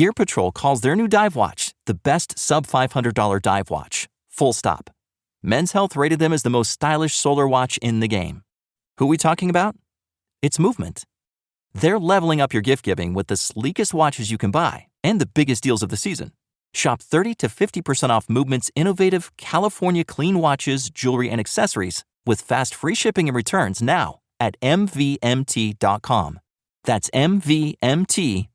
Gear Patrol calls their new dive watch the best sub-$500 dive watch. Full stop. Men's Health rated them as the most stylish solar watch in the game. Who are we talking about? It's Movement. They're leveling up your gift giving with the sleekest watches you can buy and the biggest deals of the season. Shop 30 to 50% off Movement's innovative California clean watches, jewelry, and accessories with fast free shipping and returns now at mvmt.com. That's mvmt.com.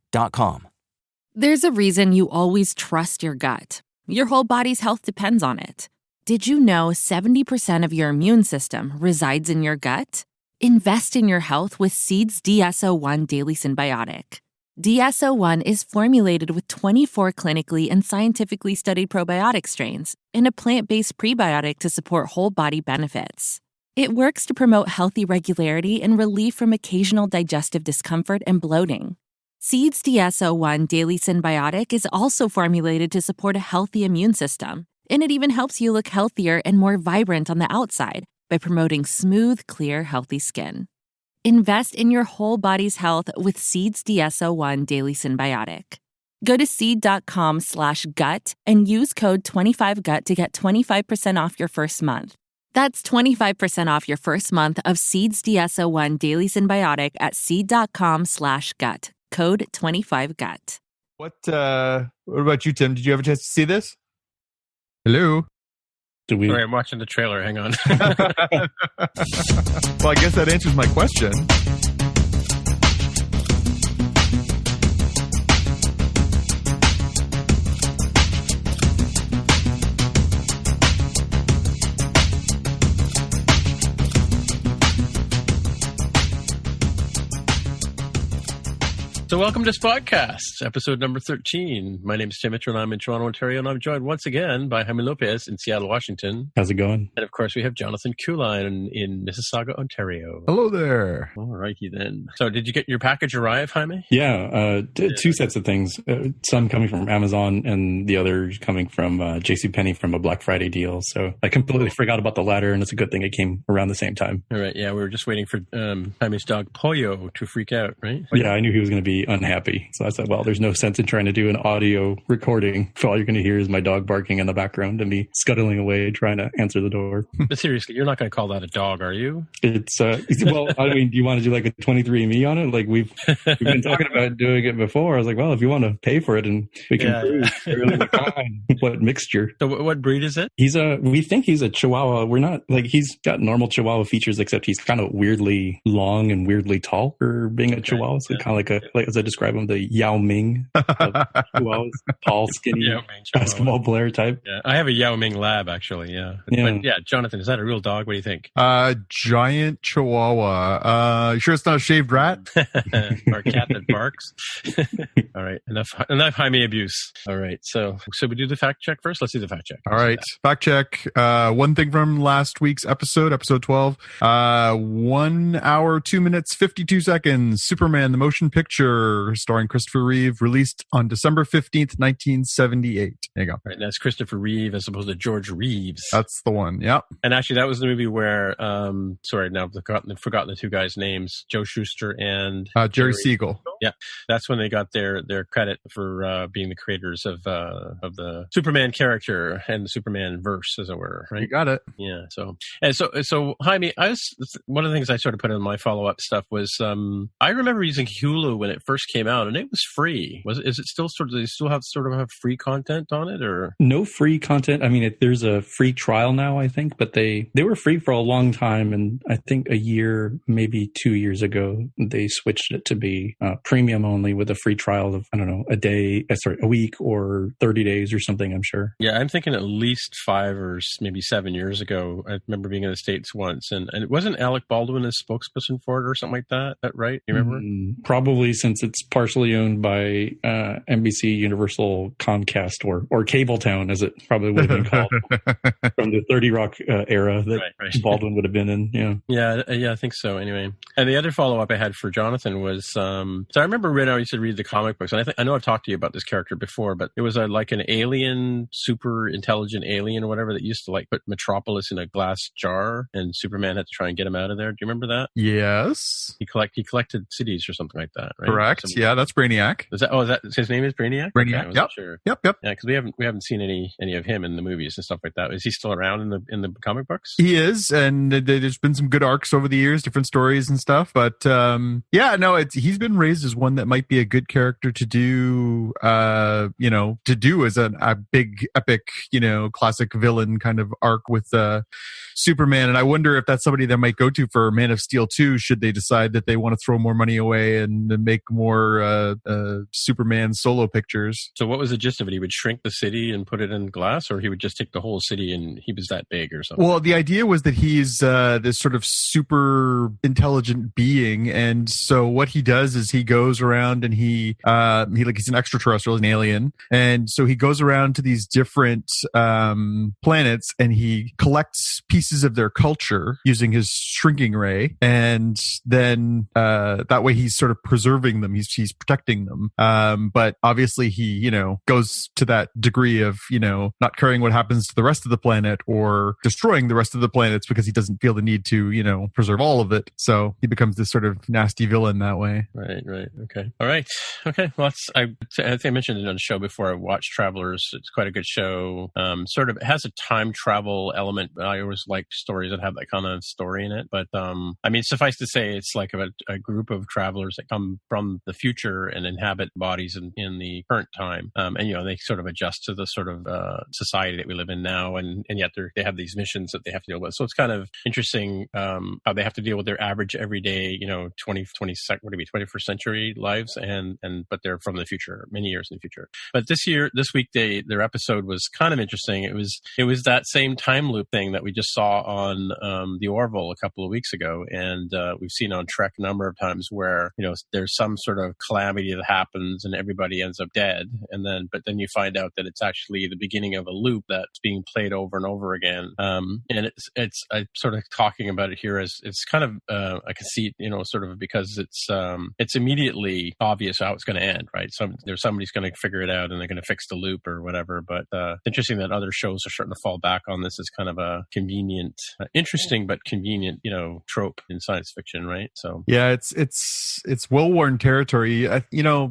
There's a reason you always trust your gut. Your whole body's health depends on it. Did you know 70% of your immune system resides in your gut? Invest in your health with Seed's DS-01 Daily Symbiotic. DS-01 is formulated with 24 clinically and scientifically studied probiotic strains and a plant-based prebiotic to support whole body benefits. It works to promote healthy regularity and relief from occasional digestive discomfort and bloating. Seed's DS-01 Daily Symbiotic is also formulated to support a healthy immune system, and it even helps you look healthier and more vibrant on the outside by promoting smooth, clear, healthy skin. Invest in your whole body's health with Seed's DS-01 Daily Symbiotic. Go to seed.com/gut and use code 25GUT to get 25% off your first month. That's 25% off your first month of Seed's DS-01 Daily Symbiotic at seed.com/gut. Code 25GUT. What about you, Tim? Did you have a chance to see this? Hello? Sorry, I'm watching the trailer. Hang on. Well, I guess that answers my question. So welcome to Spotcast, episode number 13. My name is Tim Mitchell, and I'm in Toronto, Ontario, and I'm joined once again by Jaime Lopez in Seattle, Washington. How's it going? And of course, we have Jonathan Kuline in Mississauga, Ontario. Hello there. All righty then. So did you get your package arrive, Jaime? Yeah, two sets of things. Some coming from Amazon and the other coming from JCPenney from a Black Friday deal. So I completely forgot about the latter, and it's a good thing it came around the same time. All right, yeah, we were just waiting for Jaime's dog, Pollo, to freak out, right? Yeah, I knew he was going to be unhappy. So I said, well, there's no sense in trying to do an audio recording. So all you're going to hear is my dog barking in the background and me scuttling away trying to answer the door. But seriously, you're not going to call that a dog, are you? It's, well, I mean, do you want to do like a 23andMe on it? Like we've been talking about doing it before. I was like, well, if you want to pay for it and we can prove really what mixture. So what breed is it? We think he's a Chihuahua. We're not like, he's got normal Chihuahua features, except he's kind of weirdly long and weirdly tall for being a Chihuahua. So kind of like as I describe him, the Yao Ming of Chihuahuas, tall, skinny basketball player type. Yeah, I have a Yao Ming lab actually. Yeah. But yeah, Jonathan, is that a real dog? What do you think? Giant Chihuahua. You sure it's not a shaved rat? Or a cat that barks. All right, enough Jaime abuse. All right, so we do the fact check first. Let's do the fact check. All right, fact check. One thing from last week's episode 12. 1 hour, 2 minutes, 52 seconds. Superman, the motion picture, starring Christopher Reeve, released on December 15th, 1978. There you go. Right, that's Christopher Reeve as opposed to George Reeves. That's the one. Yep. And actually, that was the movie where, sorry, now I've forgotten the two guys' names, Joe Shuster and Jerry Siegel. Yeah, that's when they got their credit for being the creators of the Superman character and the Superman verse, as it were. Right? You got it. Yeah. So Jaime, one of the things I sort of put in my follow up stuff was I remember using Hulu when it first came out, and it was free. Is it still do they still have free content on it, or no free content? I mean, there's a free trial now, I think, but they were free for a long time, and I think a year, maybe 2 years ago, they switched it to be premium only with a free trial of, I don't know, a week or 30 days or something, I'm sure. Yeah, I'm thinking at least 5 or maybe 7 years ago. I remember being in the States once, and it wasn't Alec Baldwin as spokesperson for it or something like that. That right? You remember? Probably, since it's partially owned by NBC, Universal, Comcast, or Cabletown, as it probably would have been called from the 30 Rock era that Baldwin would have been in. Yeah, I think so. Anyway, and the other follow up I had for Jonathan was so I remember I used to read the comic books, and I know I've talked to you about this character before, but it was like an alien, super intelligent alien or whatever that used to like put Metropolis in a glass jar, and Superman had to try and get him out of there. Do you remember that? Yes. He collected cities or something like that, right? Correct. Yeah, that's Brainiac. Is that his name is Brainiac? Brainiac. Okay, Yep. Sure. Yep. Yeah, because we haven't seen any of him in the movies and stuff like that. Is he still around in the comic books? He is, and there's been some good arcs over the years, different stories and stuff. But he's been raised as one that might be a good character to do, as a big epic, classic villain kind of arc with Superman. And I wonder if that's somebody that might go to for Man of Steel 2, should they decide that they want to throw more money away and make more Superman solo pictures. So what was the gist of it? He would shrink the city and put it in glass, or he would just take the whole city and he was that big or something? Well, the idea was that he's this sort of super intelligent being, and so what he does is he goes around and he's an extraterrestrial, an alien, and so he goes around to these different planets and he collects pieces of their culture using his shrinking ray, and then that way he's sort of preserving them, he's protecting them, but obviously he goes to that degree of not caring what happens to the rest of the planet or destroying the rest of the planets because he doesn't feel the need to preserve all of it. So he becomes this sort of nasty villain that way. Right. Okay. All right. Okay. Well, I think I mentioned it on the show before. I watched Travelers. It's quite a good show. Sort of, it has a time travel element. I always like stories that have that kind of story in it. But suffice to say, it's like a group of travelers that come from the future and inhabit bodies in the current time. And they sort of adjust to the sort of society that we live in now, and yet they have these missions that they have to deal with. So it's kind of interesting how they have to deal with their average everyday, 21st century lives, but they're from the future, many years in the future. But this week, their episode was kind of interesting. It was that same time loop thing that we just saw on the Orville a couple of weeks ago, and we've seen on Trek a number of times where there's some sort of calamity that happens and everybody ends up dead, but then you find out that it's actually the beginning of a loop that's being played over and over again. And I'm sort of talking about it here as it's kind of a conceit, sort of because it's immediately obvious how it's going to end, right? Somebody's going to figure it out and they're going to fix the loop or whatever. But interesting that other shows are starting to fall back on this as kind of a convenient, interesting but convenient, trope in science fiction, right? So yeah, it's well-worn territory.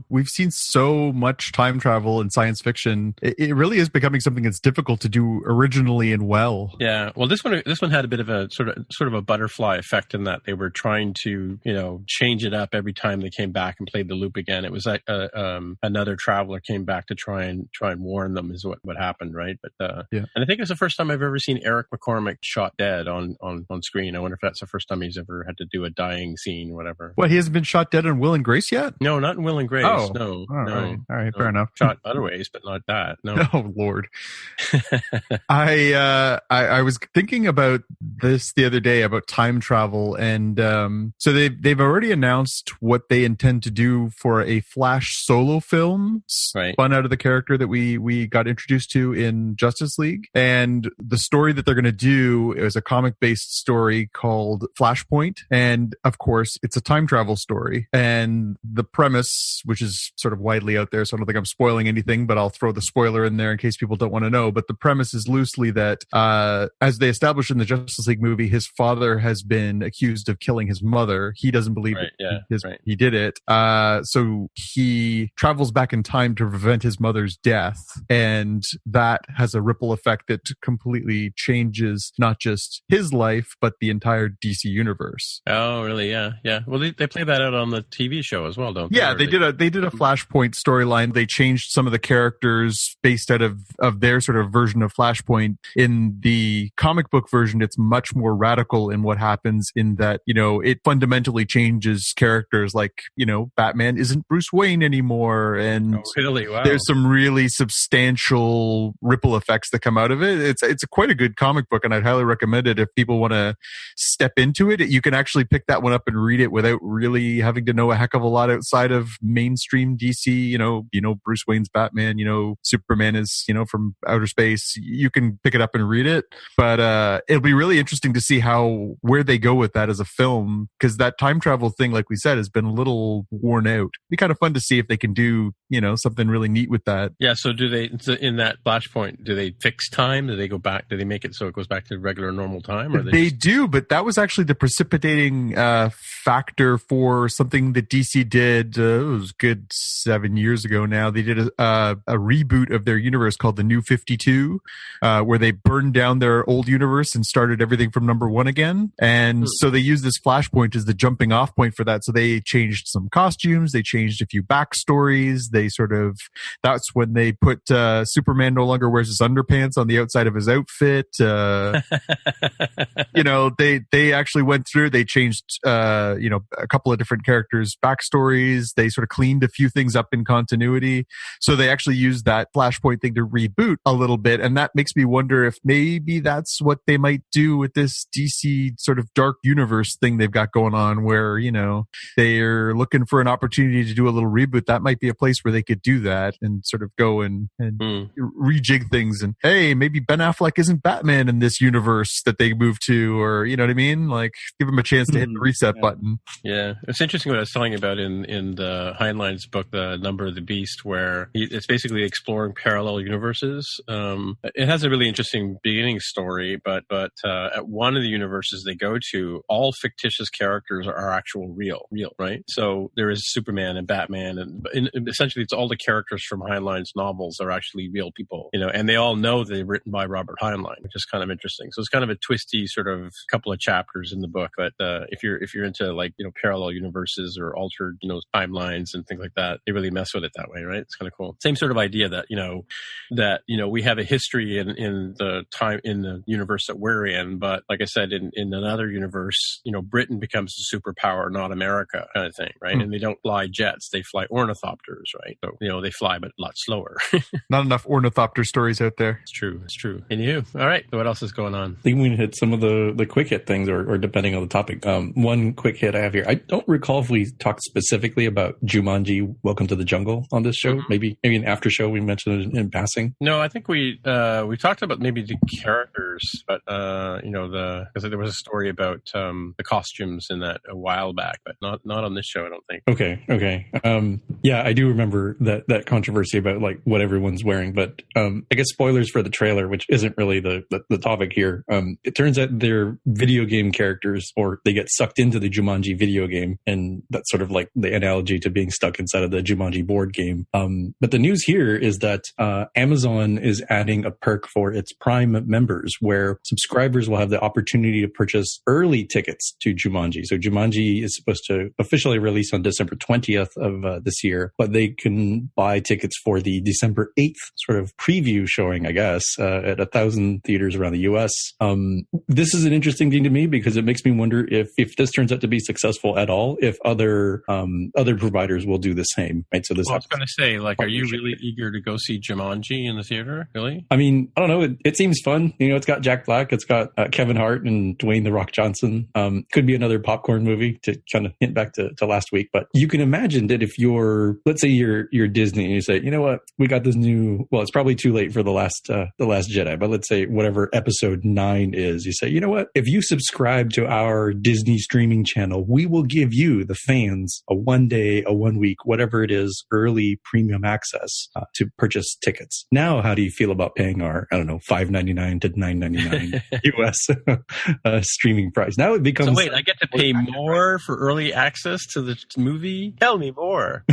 We've seen so much time travel in science fiction. It really is becoming something that's difficult to do originally and well. Yeah, well, this one had a bit of a sort of a butterfly effect in that they were trying to change it up every time they came back and played the loop again. It was like another traveler came back to try and warn them is what happened, right? But yeah, and I think it's the first time I've ever seen Eric McCormick shot dead on screen. I wonder if that's the first time he's ever had to do a dying scene or whatever. What, he hasn't been shot dead in Will and Grace yet? No, not in Will and Grace. Oh, no. All right, fair enough. Shot other ways, but not that. No. Oh Lord. I was thinking about this the other day about time travel, and so they've already announced what they intend to do for a Flash solo film, spun out of the character that we got introduced to in Justice League. And the story that they're going to do is a comic-based story called Flashpoint, and of course it's a time travel story. And the premise, which is sort of widely out there, so I don't think I'm spoiling anything, but I'll throw the spoiler in there in case people don't want to know. But the premise is loosely that as they established in the Justice League movie, his father has been accused of killing his mother. He doesn't believe he did it. So he travels back in time to prevent his mother's death. And that has a ripple effect that completely changes not just his life, but the entire DC universe. Oh, really? Yeah. Well, they play that out on the TV show as well, don't they? Yeah, they did a Flashpoint storyline. They changed some of the characters based out of their sort of version of Flashpoint. In the comic book version, it's much more radical in what happens, in that, it fundamentally changes characters. Like, Batman isn't Bruce Wayne anymore. And really? Wow. There's some really substantial ripple effects that come out of it. It's quite a good comic book, and I'd highly recommend it if people want to step into it. You can actually pick that one up and read it without really having to know a heck of a lot outside of mainstream DC. Bruce Wayne's Batman, Superman is, from outer space. You can pick it up and read it, but it'll be really interesting to see where they go with that as a film, because that time travel thing, like we said, has been a little worn out. It'd be kind of fun to see if they can do, something really neat with that. Yeah. So do they, in that Flashpoint, do they fix time? Do they go back? Do they make it so it goes back to regular normal time? Or they do, but that was actually the precipitating factor for something that DC recently did, it was good 7 years ago now, they did a reboot of their universe called the New 52, where they burned down their old universe and started everything from number one again. And so they used this Flashpoint as the jumping off point for that. So they changed some costumes, they changed a few backstories. That's when they put Superman no longer wears his underpants on the outside of his outfit. They actually went through, they changed, a couple of different characters' backstories. They sort of cleaned a few things up in continuity. So they actually used that Flashpoint thing to reboot a little bit. And that makes me wonder if maybe that's what they might do with this DC sort of dark universe thing they've got going on, where, they're looking for an opportunity to do a little reboot. That might be a place where they could do that and sort of go and rejig things. And hey, maybe Ben Affleck isn't Batman in this universe that they moved to, or you know what I mean? Like, give him a chance to hit the reset button. Yeah, it's interesting what I was telling about in the Heinlein's book, The Number of the Beast, where it's basically exploring parallel universes. It has a really interesting beginning story, but at one of the universes they go to, all fictitious characters are actual real, right? So there is Superman and Batman, and essentially it's all the characters from Heinlein's novels are actually real people, and they all know they're written by Robert Heinlein, which is kind of interesting. So it's kind of a twisty sort of couple of chapters in the book. But if you're into parallel universes or altered timelines and things like that, they really mess with it that way, right? It's kind of cool. Same sort of idea that we have a history in the universe that we're in, but like I said, in another universe, Britain becomes a superpower, not America, kind of thing, right? And they don't fly jets; they fly ornithopters, right? So they fly, but a lot slower. Not enough ornithopter stories out there. It's true. And you? All right. So what else is going on? I think we hit some of the quick hit things, or depending on the topic. One quick hit I have here. I don't recall if we talked specifically about Jumanji: Welcome to the Jungle on this show. Mm-hmm. Maybe an after show we mentioned it in passing. No, I think we talked about maybe the characters, but because there was a story about the costumes in that a while back, but not on this show, I don't think. Okay. Yeah, I do remember that controversy about like what everyone's wearing, but I guess spoilers for the trailer, which isn't really the topic here. It turns out they're video game characters, or they get sucked into the Jumanji video game, and that's sort of like the analogy to being stuck inside of the Jumanji board game. But the news here is that Amazon is adding a perk for its Prime members, where subscribers will have the opportunity to purchase early tickets to Jumanji. So Jumanji is supposed to officially release on December 20th of this year, but they can buy tickets for the December 8th sort of preview showing, I guess, at 1,000 theaters around the US. This is an interesting thing to me because it makes me wonder if this turns out to be successful at all, if other providers will do the same, right? So I was going to say, are you really eager to go see Jumanji in the theater? Really? I mean, I don't know. It seems fun. It's got Jack Black, it's got Kevin Hart and Dwayne "The Rock" Johnson. Could be another popcorn movie, to kind of hint back to last week. But you can imagine that if let's say you're Disney and you say, you know what, we got this new. Well, it's probably too late for the last Jedi, but let's say whatever episode 9 is. You say, you know what, if you subscribe to our Disney streaming channel, we will give you, the fans, a 1 day, a 1 week, whatever it is, early premium access to purchase tickets. Now, how do you feel about paying our, I don't know, $5.99 to $9.99 US streaming price? Now it becomes. So wait, I get to pay more for early access to the movie? Tell me more.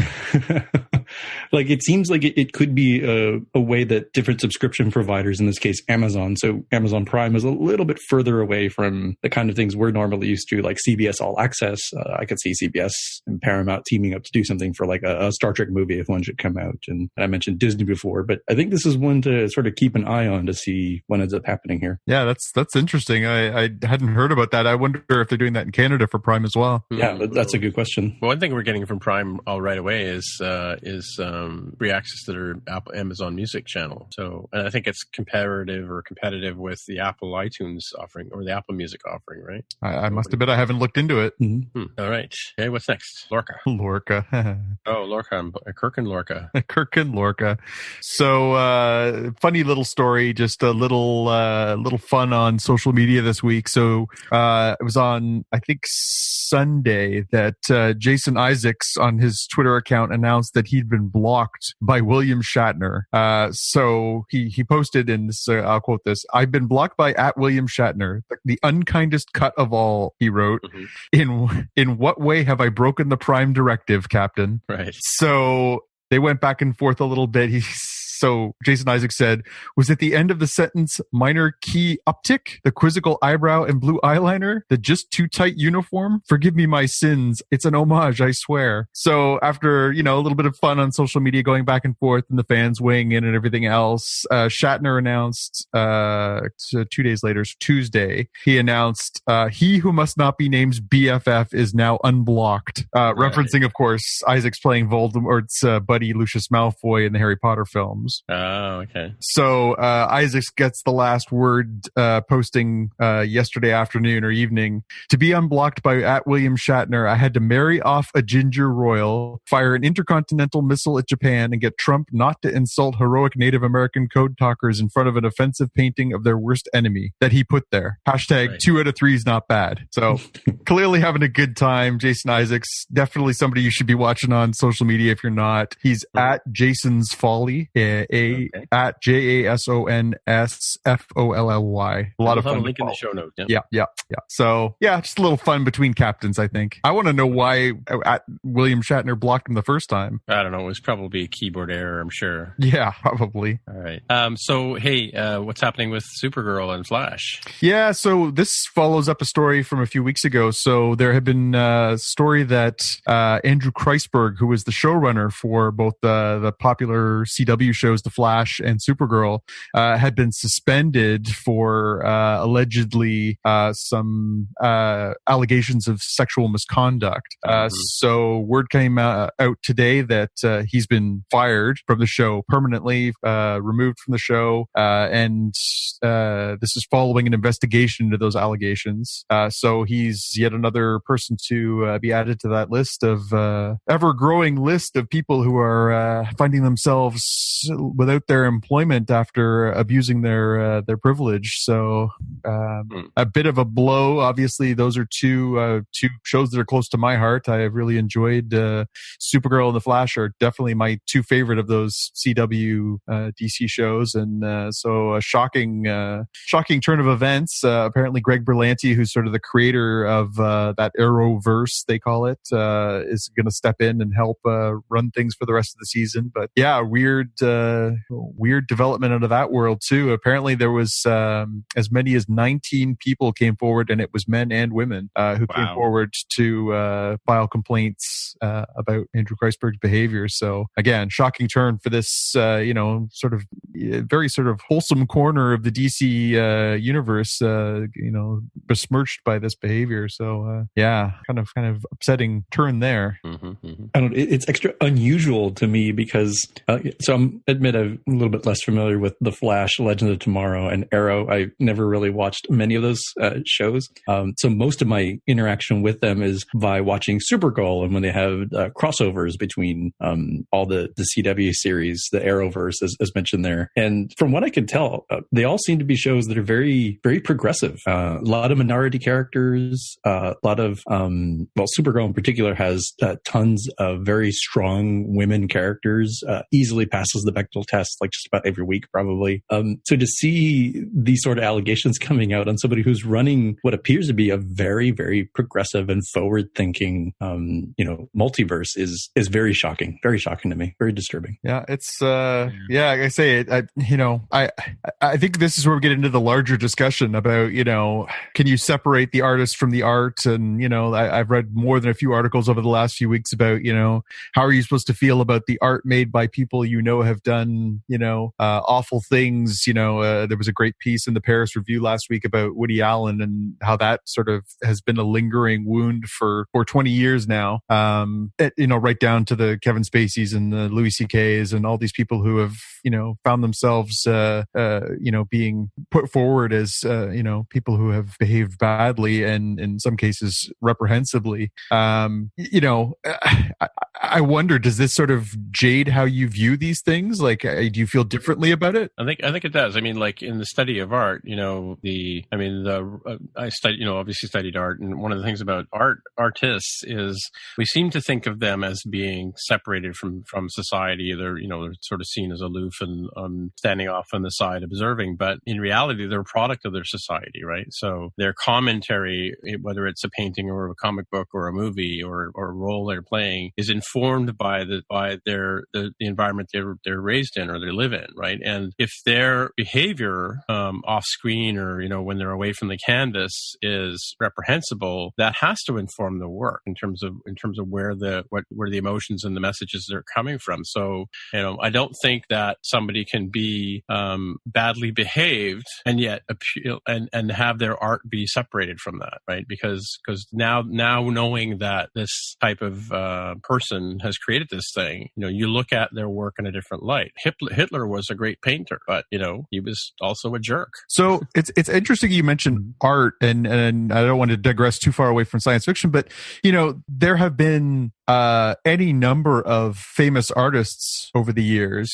It seems like it could be a way that different subscription providers, in this case Amazon, so Amazon Prime is a little bit further away from the kind of things we're normally used to, like CBS All Access. I could see CBS and Paramount teaming up to do something for like a Star Trek movie if one should come out. And I mentioned Disney before, but I think this is one to sort of keep an eye on to see what ends up happening here. Yeah, that's interesting. I hadn't heard about that. I wonder if they're doing that in Canada for Prime as well. Yeah, that's a good question. One thing we're getting from Prime all right away is free access to their Amazon Music channel. So, and I think it's competitive with the Apple iTunes offering or the Apple Music offering, right? I must admit I haven't looked into it. Mm-hmm. All right. Okay, what's next? Lorca. Oh, Lorca. Kirk and Lorca. Kirk and Lorca. So, funny little story, just a little fun on social media this week. So, it was on, I think, Sunday that Jason Isaacs on his Twitter account announced that he'd been blocked by William Shatner. So he posted, and this, I'll quote this: "I've been blocked by @William Shatner, the unkindest cut of all," he wrote. Mm-hmm. In what way have I broken the prime directive, Captain. Right. So they went back and forth a little bit. So Jason Isaacs said, was at the end of the sentence minor key uptick, the quizzical eyebrow and blue eyeliner, the just too tight uniform? Forgive me my sins. It's an homage, I swear. So after, a little bit of fun on social media going back and forth and the fans weighing in and everything else, Shatner announced 2 days later, Tuesday, he announced he who must not be named BFF is now unblocked, referencing, of course, Isaacs playing Voldemort's buddy Lucius Malfoy in the Harry Potter films. Oh, okay. So Isaacs gets the last word posting yesterday afternoon or evening. To be unblocked by @William Shatner, I had to marry off a ginger royal, fire an intercontinental missile at Japan, and get Trump not to insult heroic Native American code talkers in front of an offensive painting of their worst enemy that he put there. Hashtag Right. 2 out of 3 is not bad. So clearly having a good time. Jason Isaacs, definitely somebody you should be watching on social media if you're not. He's at Jason's Folly. At JASONSFOLLY. A lot of I'll have fun. a link in the show notes. Yeah. Yeah. So, just a little fun between captains, I think. I want to know why William Shatner blocked him the first time. I don't know. It was probably a keyboard error, I'm sure. Yeah, probably. All right. So, hey, what's happening with Supergirl and Flash? Yeah, so this follows up a story from a few weeks ago. So there had been a story that Andrew Kreisberg, who was the showrunner for both the popular CW shows The Flash and Supergirl, had been suspended for allegedly some allegations of sexual misconduct. So word came out today that he's been fired from the show permanently, removed from the show, and this is following an investigation into those allegations. So he's yet another person to be added to that list of ever-growing list of people who are finding themselves without their employment after abusing their privilege. So a bit of a blow. Obviously, those are two shows that are close to my heart. I have really enjoyed Supergirl and The Flash are definitely my two favorite of those CW DC shows, and so a shocking turn of events. Apparently, Greg Berlanti, who's sort of the creator of that Arrowverse, they call it, is going to step in and help run things for the rest of the season. But yeah, weird development out of that world too. Apparently, there was as many as 19 people came forward, and it was men and women who came forward to file complaints about Andrew Kreisberg's behavior. So again, shocking turn for this, sort of very sort of wholesome corner of the DC universe, besmirched by this behavior. So kind of upsetting turn there. I don't. It's extra unusual to me because I'm a little bit less familiar with The Flash, Legends of Tomorrow, and Arrow. I never really watched many of those shows. So most of my interaction with them is by watching Supergirl, and when they have crossovers between all the CW series, the Arrowverse, as mentioned there. And from what I could tell, they all seem to be shows that are very, very progressive. A lot of minority characters, a lot of, Supergirl in particular has tons of very strong women characters, easily passes the Bechdel test like just about every week, probably. So to see these sort of allegations coming out on somebody who's running what appears to be a very, very progressive and forward-thinking, multiverse is very shocking to me, very disturbing. Yeah, it's like I say it. I think this is where we get into the larger discussion about can you separate the artist from the art? And I've read more than a few articles over the last few weeks about how are you supposed to feel about the art made by people have done awful things. There was a great piece in the Paris Review last week about Woody Allen and how that sort of has been a lingering wound for 20 years now. Right down to the Kevin Spaceys and the Louis C.K.'s and all these people who have found themselves being put forward as people who have behaved badly and in some cases reprehensibly. I wonder, does this sort of jade how you view these things? Like, do you feel differently about it? I think it does. I mean, like in the study of art, I obviously studied art, and one of the things about artists is we seem to think of them as being separated from society. They're sort of seen as aloof and standing off on the side observing, but in reality, they're a product of their society, right? So their commentary, whether it's a painting or a comic book or a movie or a role they're playing, is informed by the environment they're raised in or they live in, right? And if their behavior off screen or when they're away from the canvas is reprehensible, that has to inform the work in terms of where the emotions and the messages are coming from. So I don't think that somebody can be badly behaved and yet appeal and have their art be separated from that, right? Because now knowing that this type of person has created this thing, you look at their work in a different light. Hitler was a great painter, but he was also a jerk. So it's interesting you mentioned art, and I don't want to digress too far away from science fiction, but there have been any number of famous artists over the years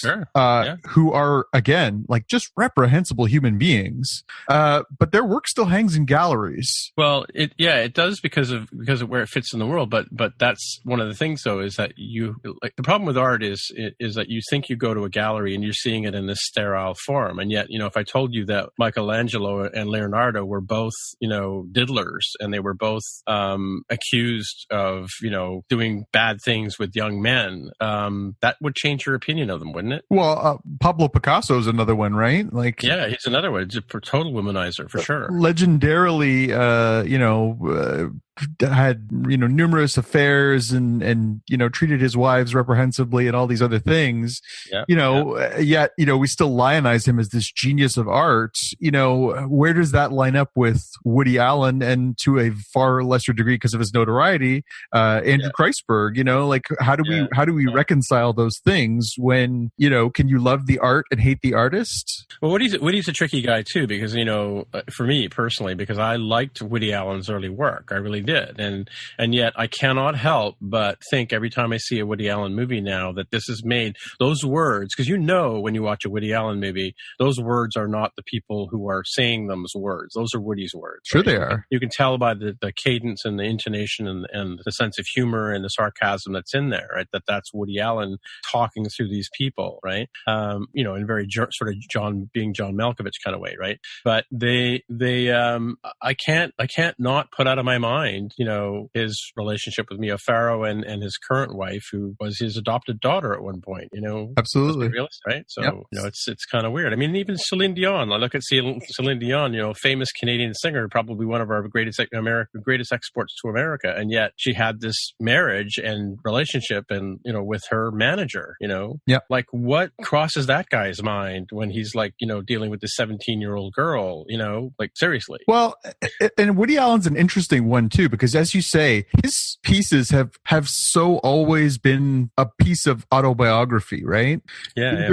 who are, again, like just reprehensible human beings, but their work still hangs in galleries. Well, it does because of where it fits in the world, but that's one of the things though, is that the problem with art is that you think you go to a gallery and you're seeing it in this sterile form, and yet if I told you that Michelangelo and Leonardo were both diddlers and they were both accused of doing bad things with young men, that would change your opinion of them, wouldn't it? Well, Pablo Picasso is another one, right? Like, yeah, he's another one. It's a total womanizer for sure. Legendarily, had numerous affairs and treated his wives reprehensibly and all these other things. Yet we still lionize him as this genius of art. Where does that line up with Woody Allen, and to a far lesser degree because of his notoriety, Andrew Kreisberg? How do we reconcile those things when can you love the art and hate the artist? Well, Woody's a tricky guy too, because for me personally, because I liked Woody Allen's early work, I really did, and yet I cannot help but think every time I see a Woody Allen movie now that this is made, those words, because when you watch a Woody Allen movie, those words are not the people who are saying those words. Those are Woody's words. Sure, right? they are. You can tell by the cadence and the intonation and the sense of humor and the sarcasm that's in there, right? That's Woody Allen talking through these people, right? In very sort of John Malkovich kind of way, right? But I can't not put out of my mind, his relationship with Mia Farrow and his current wife, who was his adopted daughter at one point, Absolutely. Realistic, right? So, it's kind of weird. I mean, even Celine Dion, I look at Celine Dion, famous Canadian singer, probably one of our greatest exports to America. And yet she had this marriage and relationship and, with her manager, like what crosses that guy's mind when he's like, dealing with this 17-year-old girl, like seriously. Well, and Woody Allen's an interesting one too, because as you say, his pieces have so always been a piece of autobiography, right? Yeah.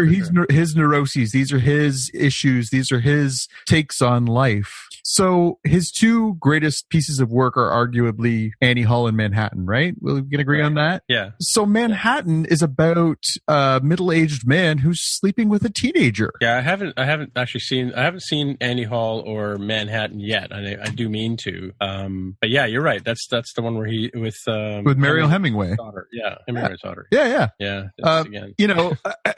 His neuroses, these are his issues, these are his takes on life. So his two greatest pieces of work are arguably Annie Hall and Manhattan, right? We can agree on that? Yeah. So Manhattan is about a middle-aged man who's sleeping with a teenager. Yeah, I haven't actually seen Annie Hall or Manhattan yet. I do mean to. But yeah, you're right. That's the one where he with Mariel Hemingway. Daughter. Yeah, Hemingway's daughter. Yeah. Again.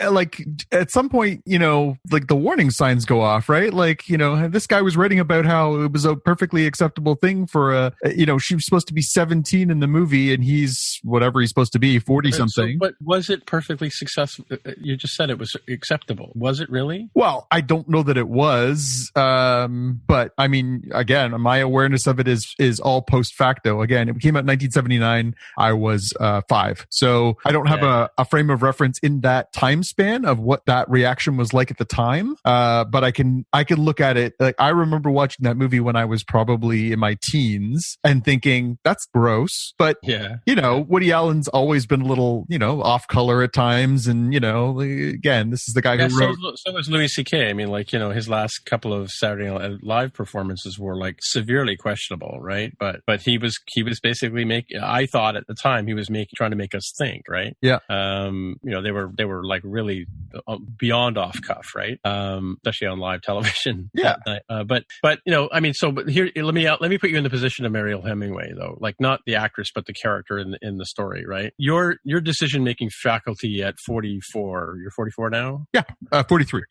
Like at some point, like the warning signs go off, right? Like, this guy was writing about how it was a perfectly acceptable thing for she was supposed to be 17 in the movie and he's whatever he's supposed to be, 40 something. But was it perfectly successful? You just said it was acceptable. Was it really? Well, I don't know that it was. But I mean, again, my awareness of it is all post facto. Again, it came out in 1979. I was 5. So I don't have a frame of reference in that time span of what that reaction was like at the time. But I can look at it. Like, I remember watching that movie when I was probably in my teens and thinking that's gross. But Woody Allen's always been a little, off color at times. And, again, this is the guy who wrote. So was Louis C.K. I mean, like, his last couple of Saturday Night Live performances were like severely questionable, right? But but he was basically I thought at the time he was trying to make us think, right? Yeah. They were like really beyond off cuff, right? Especially on live television. Yeah. But here, let me put you in the position of Mariel Hemingway, though, like not the actress, but the character in the story, right? Your decision making faculty at 44. You're 44 now. Yeah. 43.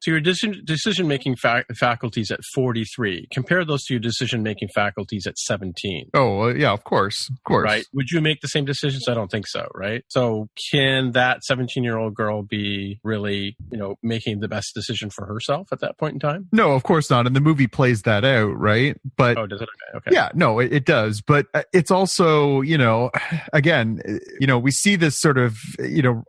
So your decision making faculties at 43. Compare those to your decision making faculties at 17. Oh, yeah, of course. Right? Would you make the same decisions? I don't think so, right? So can that 17-year-old girl be really, making the best decision for herself at that point in time? No, of course not. And the movie plays that out, right? But does it? Okay. Yeah, no, it does. But it's also, again, we see this sort of,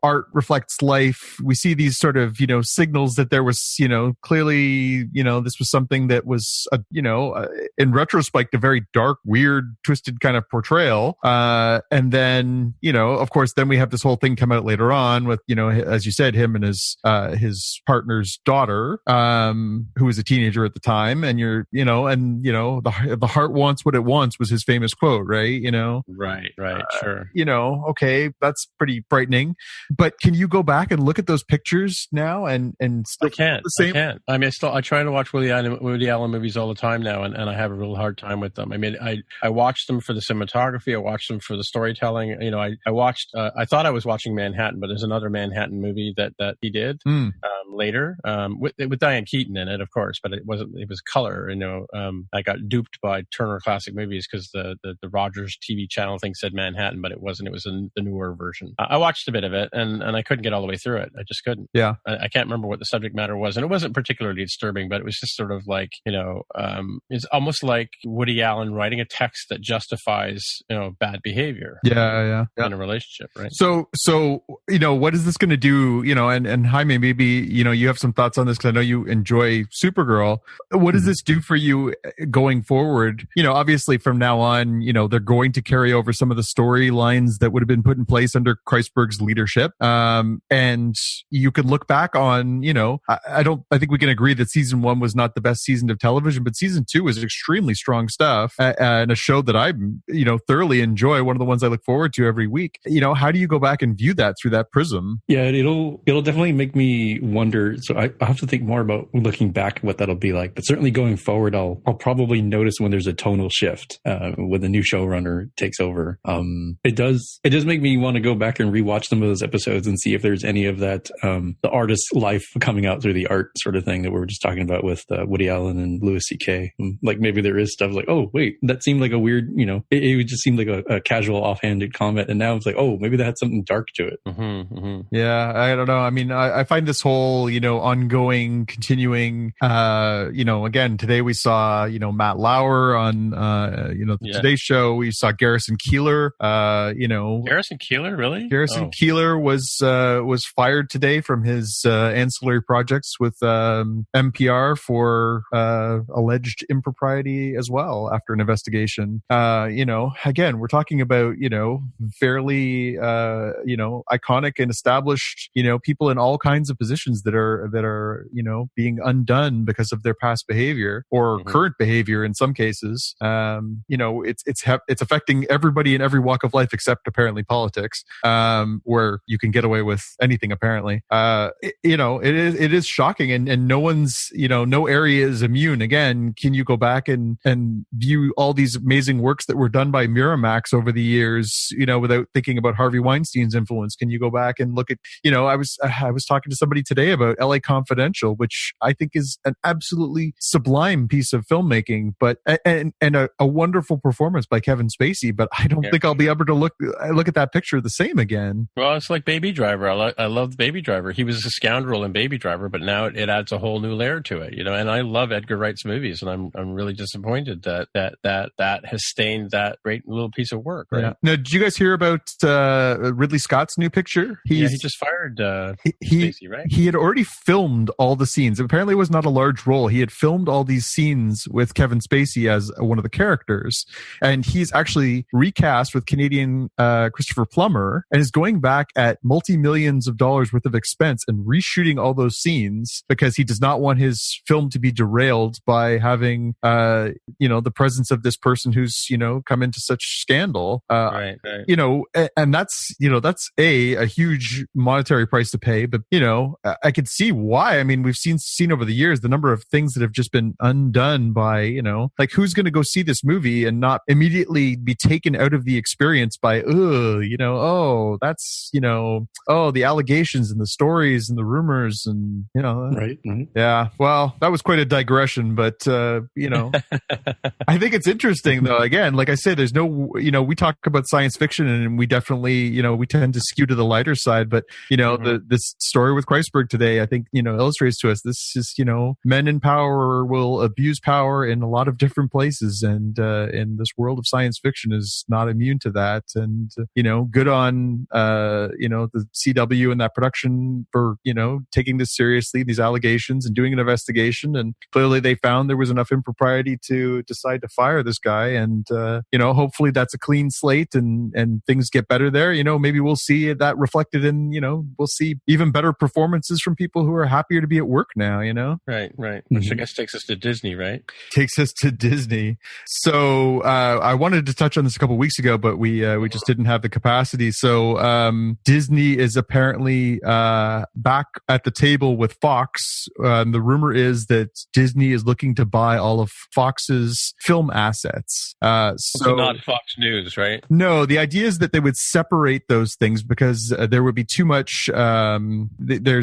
art reflects life. We see these sort of, signals that there was, clearly, this was something that was, in retrospect, a very dark, weird, twisted kind of portrayal. And then, of course, then we have this whole thing come out later on with, as you said, him and his partner's daughter, who was a teenager at the time. And the heart wants what it wants was his famous quote, right? Right, sure. Okay, that's pretty frightening. But can you go back and look at those pictures now and still I can't. the same? I can't. I mean, I try to watch Woody Allen movies all the time now, and I have a real hard time with them. I mean, I watched them for the cinematography. I watched them for the storytelling. I watched. I thought I was watching Manhattan, but there's another Manhattan movie that he did later with Diane Keaton in it, of course. But it wasn't. It was color. I got duped by Turner Classic Movies because the Rogers TV channel thing said Manhattan, but it wasn't. It was the newer version. I watched a bit of it, and I couldn't get all the way through it. I just couldn't. Yeah. I can't remember what the subject matter was, and it wasn't particularly disturbing, but it was just sort of like, it's almost like Woody Allen writing a text that justifies, bad behavior. Yeah. In a relationship, right? So, what is this going to do? And Jaime, maybe, you have some thoughts on this because I know you enjoy Supergirl. What does this do for you going forward? Obviously from now on, they're going to carry over some of the storylines that would have been put in place under Kreisberg's leadership. And you could look back on, I think we can agree that season 1 was not the best season of television, but season 2 is extremely strong stuff and a show that I, thoroughly enjoy. One of the ones I look forward to every week. How do you go back and view that through that prism? Yeah, it'll definitely make me wonder. So I'll have to think more about looking back what that'll be like. But certainly going forward, I'll probably notice when there's a tonal shift when the new showrunner takes over. It does make me want to go back and rewatch some of those episodes and see if there's any of that the artist's life coming out through the art sort of thing that we were just talking about with Woody Allen and Louis C.K. Like maybe there is stuff like, oh wait, that seemed like a weird, it just seemed like a casual offhanded comment, and now it's like, oh, maybe that had something dark to it. Yeah, I don't know. I mean, I find this whole ongoing, continuing. Again, today we saw Matt Lauer on the Today Show. We saw Garrison Keillor. Garrison Keillor, really? Garrison Keillor was fired today from his ancillary projects with NPR for alleged impropriety as well after an investigation. Again, we're talking about fairly iconic and established people in all kinds of positions that are being undone because of their past behavior or current behavior in some cases. It's affecting everybody in every walk of life except apparently politics, where you can get away with anything apparently. It is shocking, and no one's no area is immune. Again, can you go back and view all these amazing works that were done by Miramax over the years, without thinking about Harvey Weinstein's influence? Can you go back and look at, I was talking to somebody today about LA Confidential, which I think is an absolutely sublime piece of filmmaking, but and a wonderful performance by Kevin Spacey. But I don't think I'll be able to look at that picture the same again. Well, it's like Baby Driver. I love Baby Driver. He was a scoundrel in Baby Driver, but now it adds a whole new layer to it. And I love Edgar Wright's movies, and I'm really disappointed that has stained that great little piece of work. Right? Yeah. Now, did you guys hear about Ridley Scott's new picture? He just fired Spacey, right? He had already filmed all the scenes. Apparently it was not a large role. He had filmed all these scenes with Kevin Spacey as one of the characters. And he's actually recast with Canadian Christopher Plummer and is going back at multi-millions of dollars worth of expense and reshooting all those scenes because he does not want his film to be derailed by having, the presence of this person who's, come into such scandal. Right. And that's a huge monetary price to pay. But, I could see why. I mean, we've seen over the years the number of things that have just been undone by, like who's going to go see this movie and not immediately be taken out of the experience by, the allegations and the stories and the rumors and, Right. Yeah. Well, that was quite a digression, but, I think it's interesting though. Again, like I said, there's no, we talk about science fiction and we definitely, we tend to skew to the lighter side, but, this story with Kreisberg today, I think, illustrates to us this is, men in power will abuse power in a lot of different places. And, in this world of science fiction is not immune to that. And, good on, the CW and that production for, taking this seriously, these allegations and doing an investigation. And clearly they found there was enough impropriety to decide to fire this guy. And, hopefully that's a clean slate and things get better there. Maybe we'll see that reflected in, we'll see even better performances from people who are happier to be at work now, Right. Which I guess takes us to Disney, right? Takes us to Disney. So, I wanted to touch on this a couple weeks ago, but we just didn't have the capacity. So, Disney is apparently, back at the table with Fox. The rumor is that Disney is looking to buy all of Fox's film assets. So not Fox News, right? No, the idea is that they would separate those things because there would be too much. They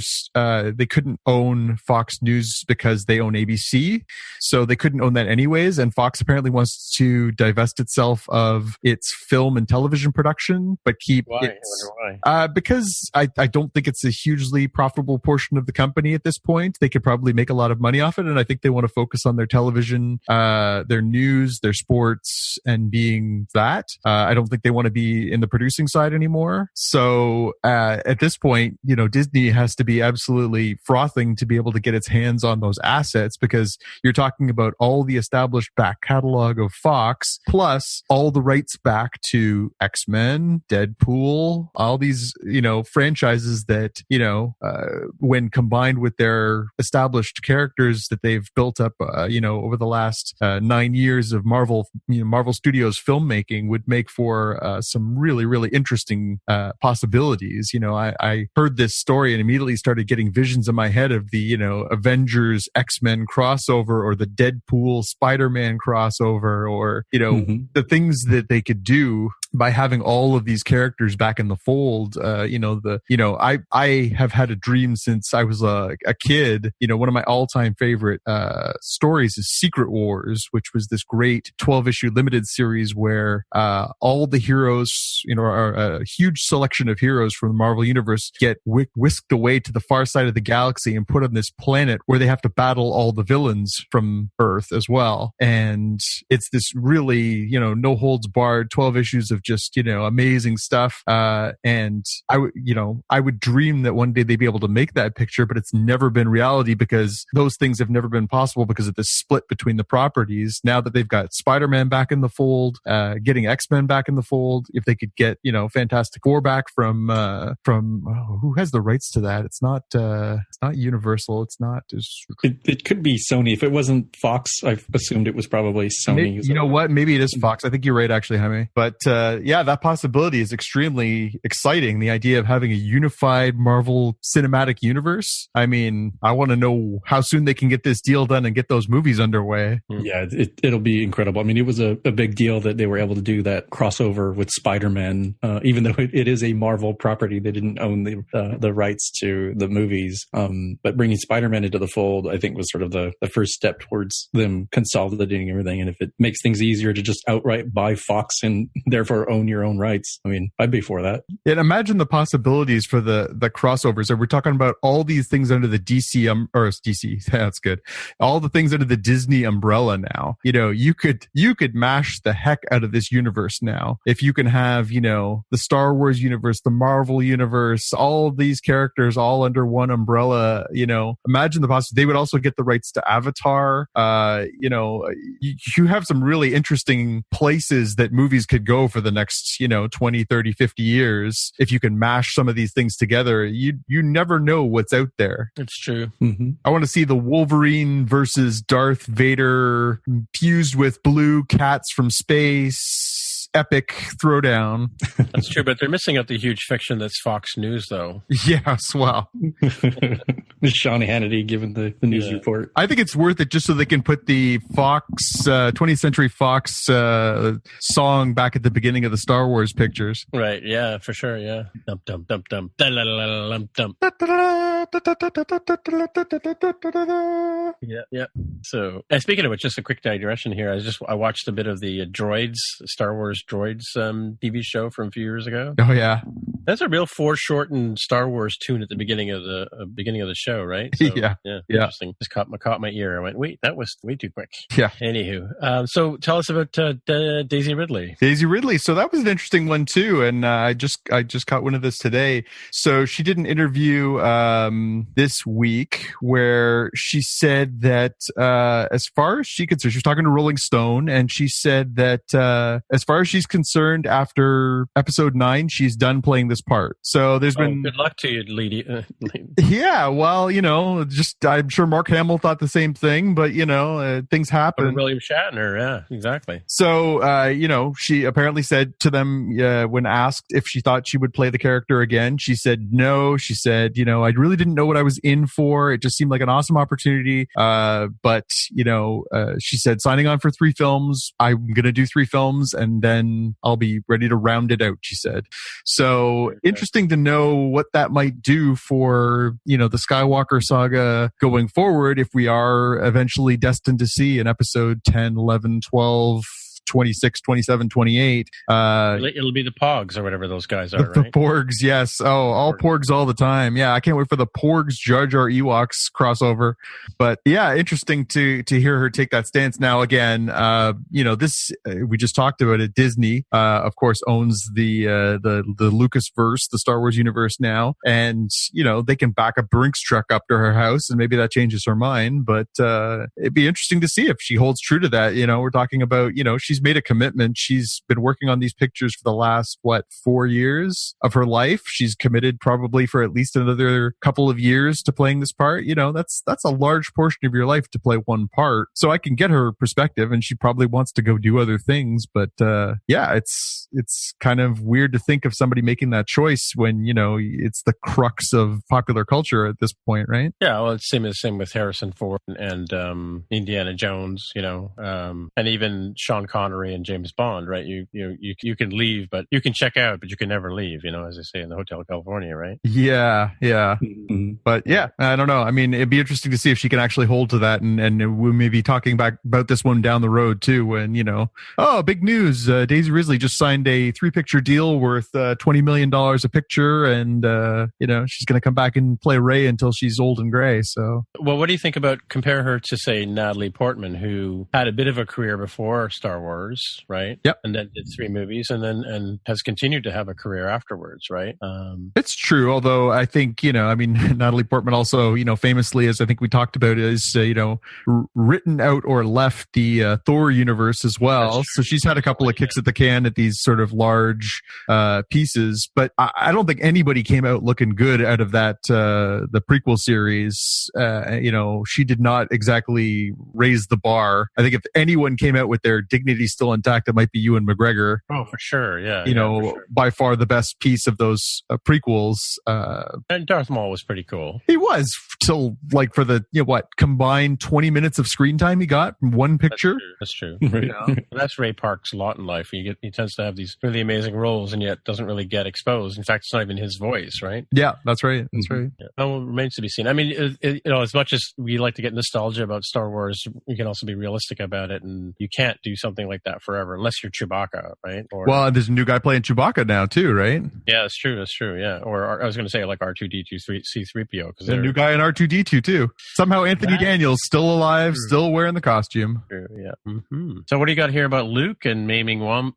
couldn't own Fox News because they own ABC, so they couldn't own that anyways. And Fox apparently wants to divest itself of its film and television production, but keep Why? I wonder why. Because I don't think it's a hugely profitable portion of the company at this point. They could probably make a lot of money off it, and I think they want to focus on their television, their news, their sports, and being that. I don't think they want to be in the producing side anymore. So at this point, Disney has to be absolutely frothing to be able to get its hands on those assets because you're talking about all the established back catalog of Fox, plus all the rights back to X-Men, Deadpool, all these, franchises that, when combined with their established characters that they've built up, over the last 9 years of Marvel Studios filmmaking would make for some really, really interesting possibilities. I heard this story and immediately started getting visions in my head of the, Avengers X-Men crossover or the Deadpool Spider-Man crossover or, the things that they could do by having all of these characters back in the fold. I have had a dream since I was a kid. One of my all-time favorite stories is Secret Wars, which was this great 12-issue limited series where all the heroes, a huge selection of heroes from the Marvel Universe get whisked away to the far side of the galaxy and put on this planet where they have to battle all the villains from Earth as well. And it's this really, no holds barred 12 issues of just, amazing stuff. And I would dream that one day they'd be able to make that picture, but it's never been reality because those things have never been possible because of the split between the properties. Now that they've got Spider-Man back in the fold, getting X-Men back in the fold, if they could get, Fantastic Four back from who has the rights to that? It's not Universal. It's not. It could be Sony. If it wasn't Fox, I've assumed it was probably Sony. You know what? Maybe it is Fox. I think you're right, actually, Jaime. But that possibility is extremely exciting. The idea of having a unified Marvel cinematic universe. I mean, I want to know how soon they can get this deal done and get those movies underway. Yeah, it'll be incredible. I mean, it was a big deal that they were able to do that crossover with Spider-Man, even though it is a Marvel property. They didn't own the rights to the movies. But bringing Spider-Man into the fold, I think, was sort of the first step towards them consolidating everything. And if it makes things easier to just outright buy Fox and therefore own your own rights, I mean, I'd be for that. And imagine the possibilities for the crossovers. We're talking about all these things under the DC, that's good. All the things under the Disney umbrella now. You could mash the heck out of this universe now. If you can have, the Star Wars universe, the Marvel universe, all of these characters all under one umbrella, imagine the possibility. They would also get the rights to Avatar. You have some really interesting places that movies could go for the next, 20, 30, 50 years. If you can mash some of these things together, you never know what's out there. It's true. Mm-hmm. I want to see the Wolverine versus Darth Vader fused with blue cats from space epic throwdown. That's true, but they're missing out the huge fiction that's Fox News, though. Yes, well. Sean Hannity giving the news report. I think it's worth it just so they can put the Fox, 20th Century Fox song back at the beginning of the Star Wars pictures. Right, yeah, for sure, yeah. Dum, dum, dum, dum, dum, dum. Yeah. So, speaking of which, just a quick digression here. I watched a bit of the Star Wars Droids TV show from a few years ago. Oh yeah, that's a real foreshortened Star Wars tune at the beginning of the show, right? So, yeah. Interesting. Just caught my ear. I went, wait, that was way too quick. Yeah. Anywho, so tell us about Daisy Ridley. Daisy Ridley. So that was an interesting one too, and I just caught one of this today. So she did an interview this week where she said that as far as she was talking to Rolling Stone, and she said that as far as she's concerned, after episode 9, she's done playing this part. So there's been good luck to you, lady. Yeah, well, I'm sure Mark Hamill thought the same thing, but things happen. William Shatner, yeah, exactly. So she apparently said to them when asked if she thought she would play the character again, she said no. She said, I really didn't know what I was in for. It just seemed like an awesome opportunity. But she said, signing on for 3 films. I'm going to do 3 films and then I'll be ready to round it out, she said. So interesting to know what that might do for, the Skywalker saga going forward if we are eventually destined to see an episode 10, 11, 12, 26, 27, 28. It'll be the Pogs or whatever those guys are, the right? Porgs, yes. Oh, all Porgs all the time. Yeah, I can't wait for the Porgs Jar Jar Ewoks crossover. But yeah, interesting to hear her take that stance. Now, again, this we just talked about it. Disney, of course, owns the Lucasverse, the Star Wars universe now, and they can back a Brinks truck up to her house, and maybe that changes her mind. But it'd be interesting to see if she holds true to that. We're talking about she's made a commitment. She's been working on these pictures for the last 4 years of her life. She's committed probably for at least another couple of years to playing this part. That's a large portion of your life to play one part. So I can get her perspective, and she probably wants to go do other things. But it's kind of weird to think of somebody making that choice when it's the crux of popular culture at this point, right? Yeah, well, it's same with Harrison Ford and Indiana Jones, and even Sean Connery and James Bond, right? You can leave, but you can check out, but you can never leave, as they say in the Hotel California, right? Yeah. Mm-hmm. But yeah, I don't know. I mean, it'd be interesting to see if she can actually hold to that, and we may be talking back about this one down the road too. When big news! Daisy Ridley just signed a 3-picture deal worth $20 million a picture, and she's going to come back and play Rey until she's old and gray. So, well, what do you think about compare her to say Natalie Portman, who had a bit of a career before Star Wars, right? Yep. And then did 3 movies, and has continued to have a career afterwards, right? It's true. Although I think Natalie Portman also famously, as I think we talked about, is written out or left the Thor universe as well. So she's had a couple of kicks at the can at these sort of large pieces, but I don't think anybody came out looking good out of that the prequel series. She did not exactly raise the bar. I think if anyone came out with their dignity still intact, it might be Ewan McGregor. Oh, for sure. Yeah. For sure. By far the best piece of those prequels. And Darth Maul was pretty cool. He was till for the, combined 20 minutes of screen time he got from one picture. That's true. That's Ray Park's lot in life. He tends to have these really amazing roles and yet doesn't really get exposed. In fact, it's not even his voice, right? Yeah, that's right. That's right. Yeah. Well, it remains to be seen. I mean, as much as we like to get nostalgia about Star Wars, we can also be realistic about it. And you can't do something anything like that forever, unless you're Chewbacca, right? Or, well, there's a new guy playing Chewbacca now too, right? Yeah, that's true. That's true. Yeah. Or I was going to say like R2D2, C3PO. There's a new guy in R2D2 too. Somehow Anthony Daniels still alive, still wearing the costume. True, yeah. Mm-hmm. So what do you got here about Luke and maiming Wampa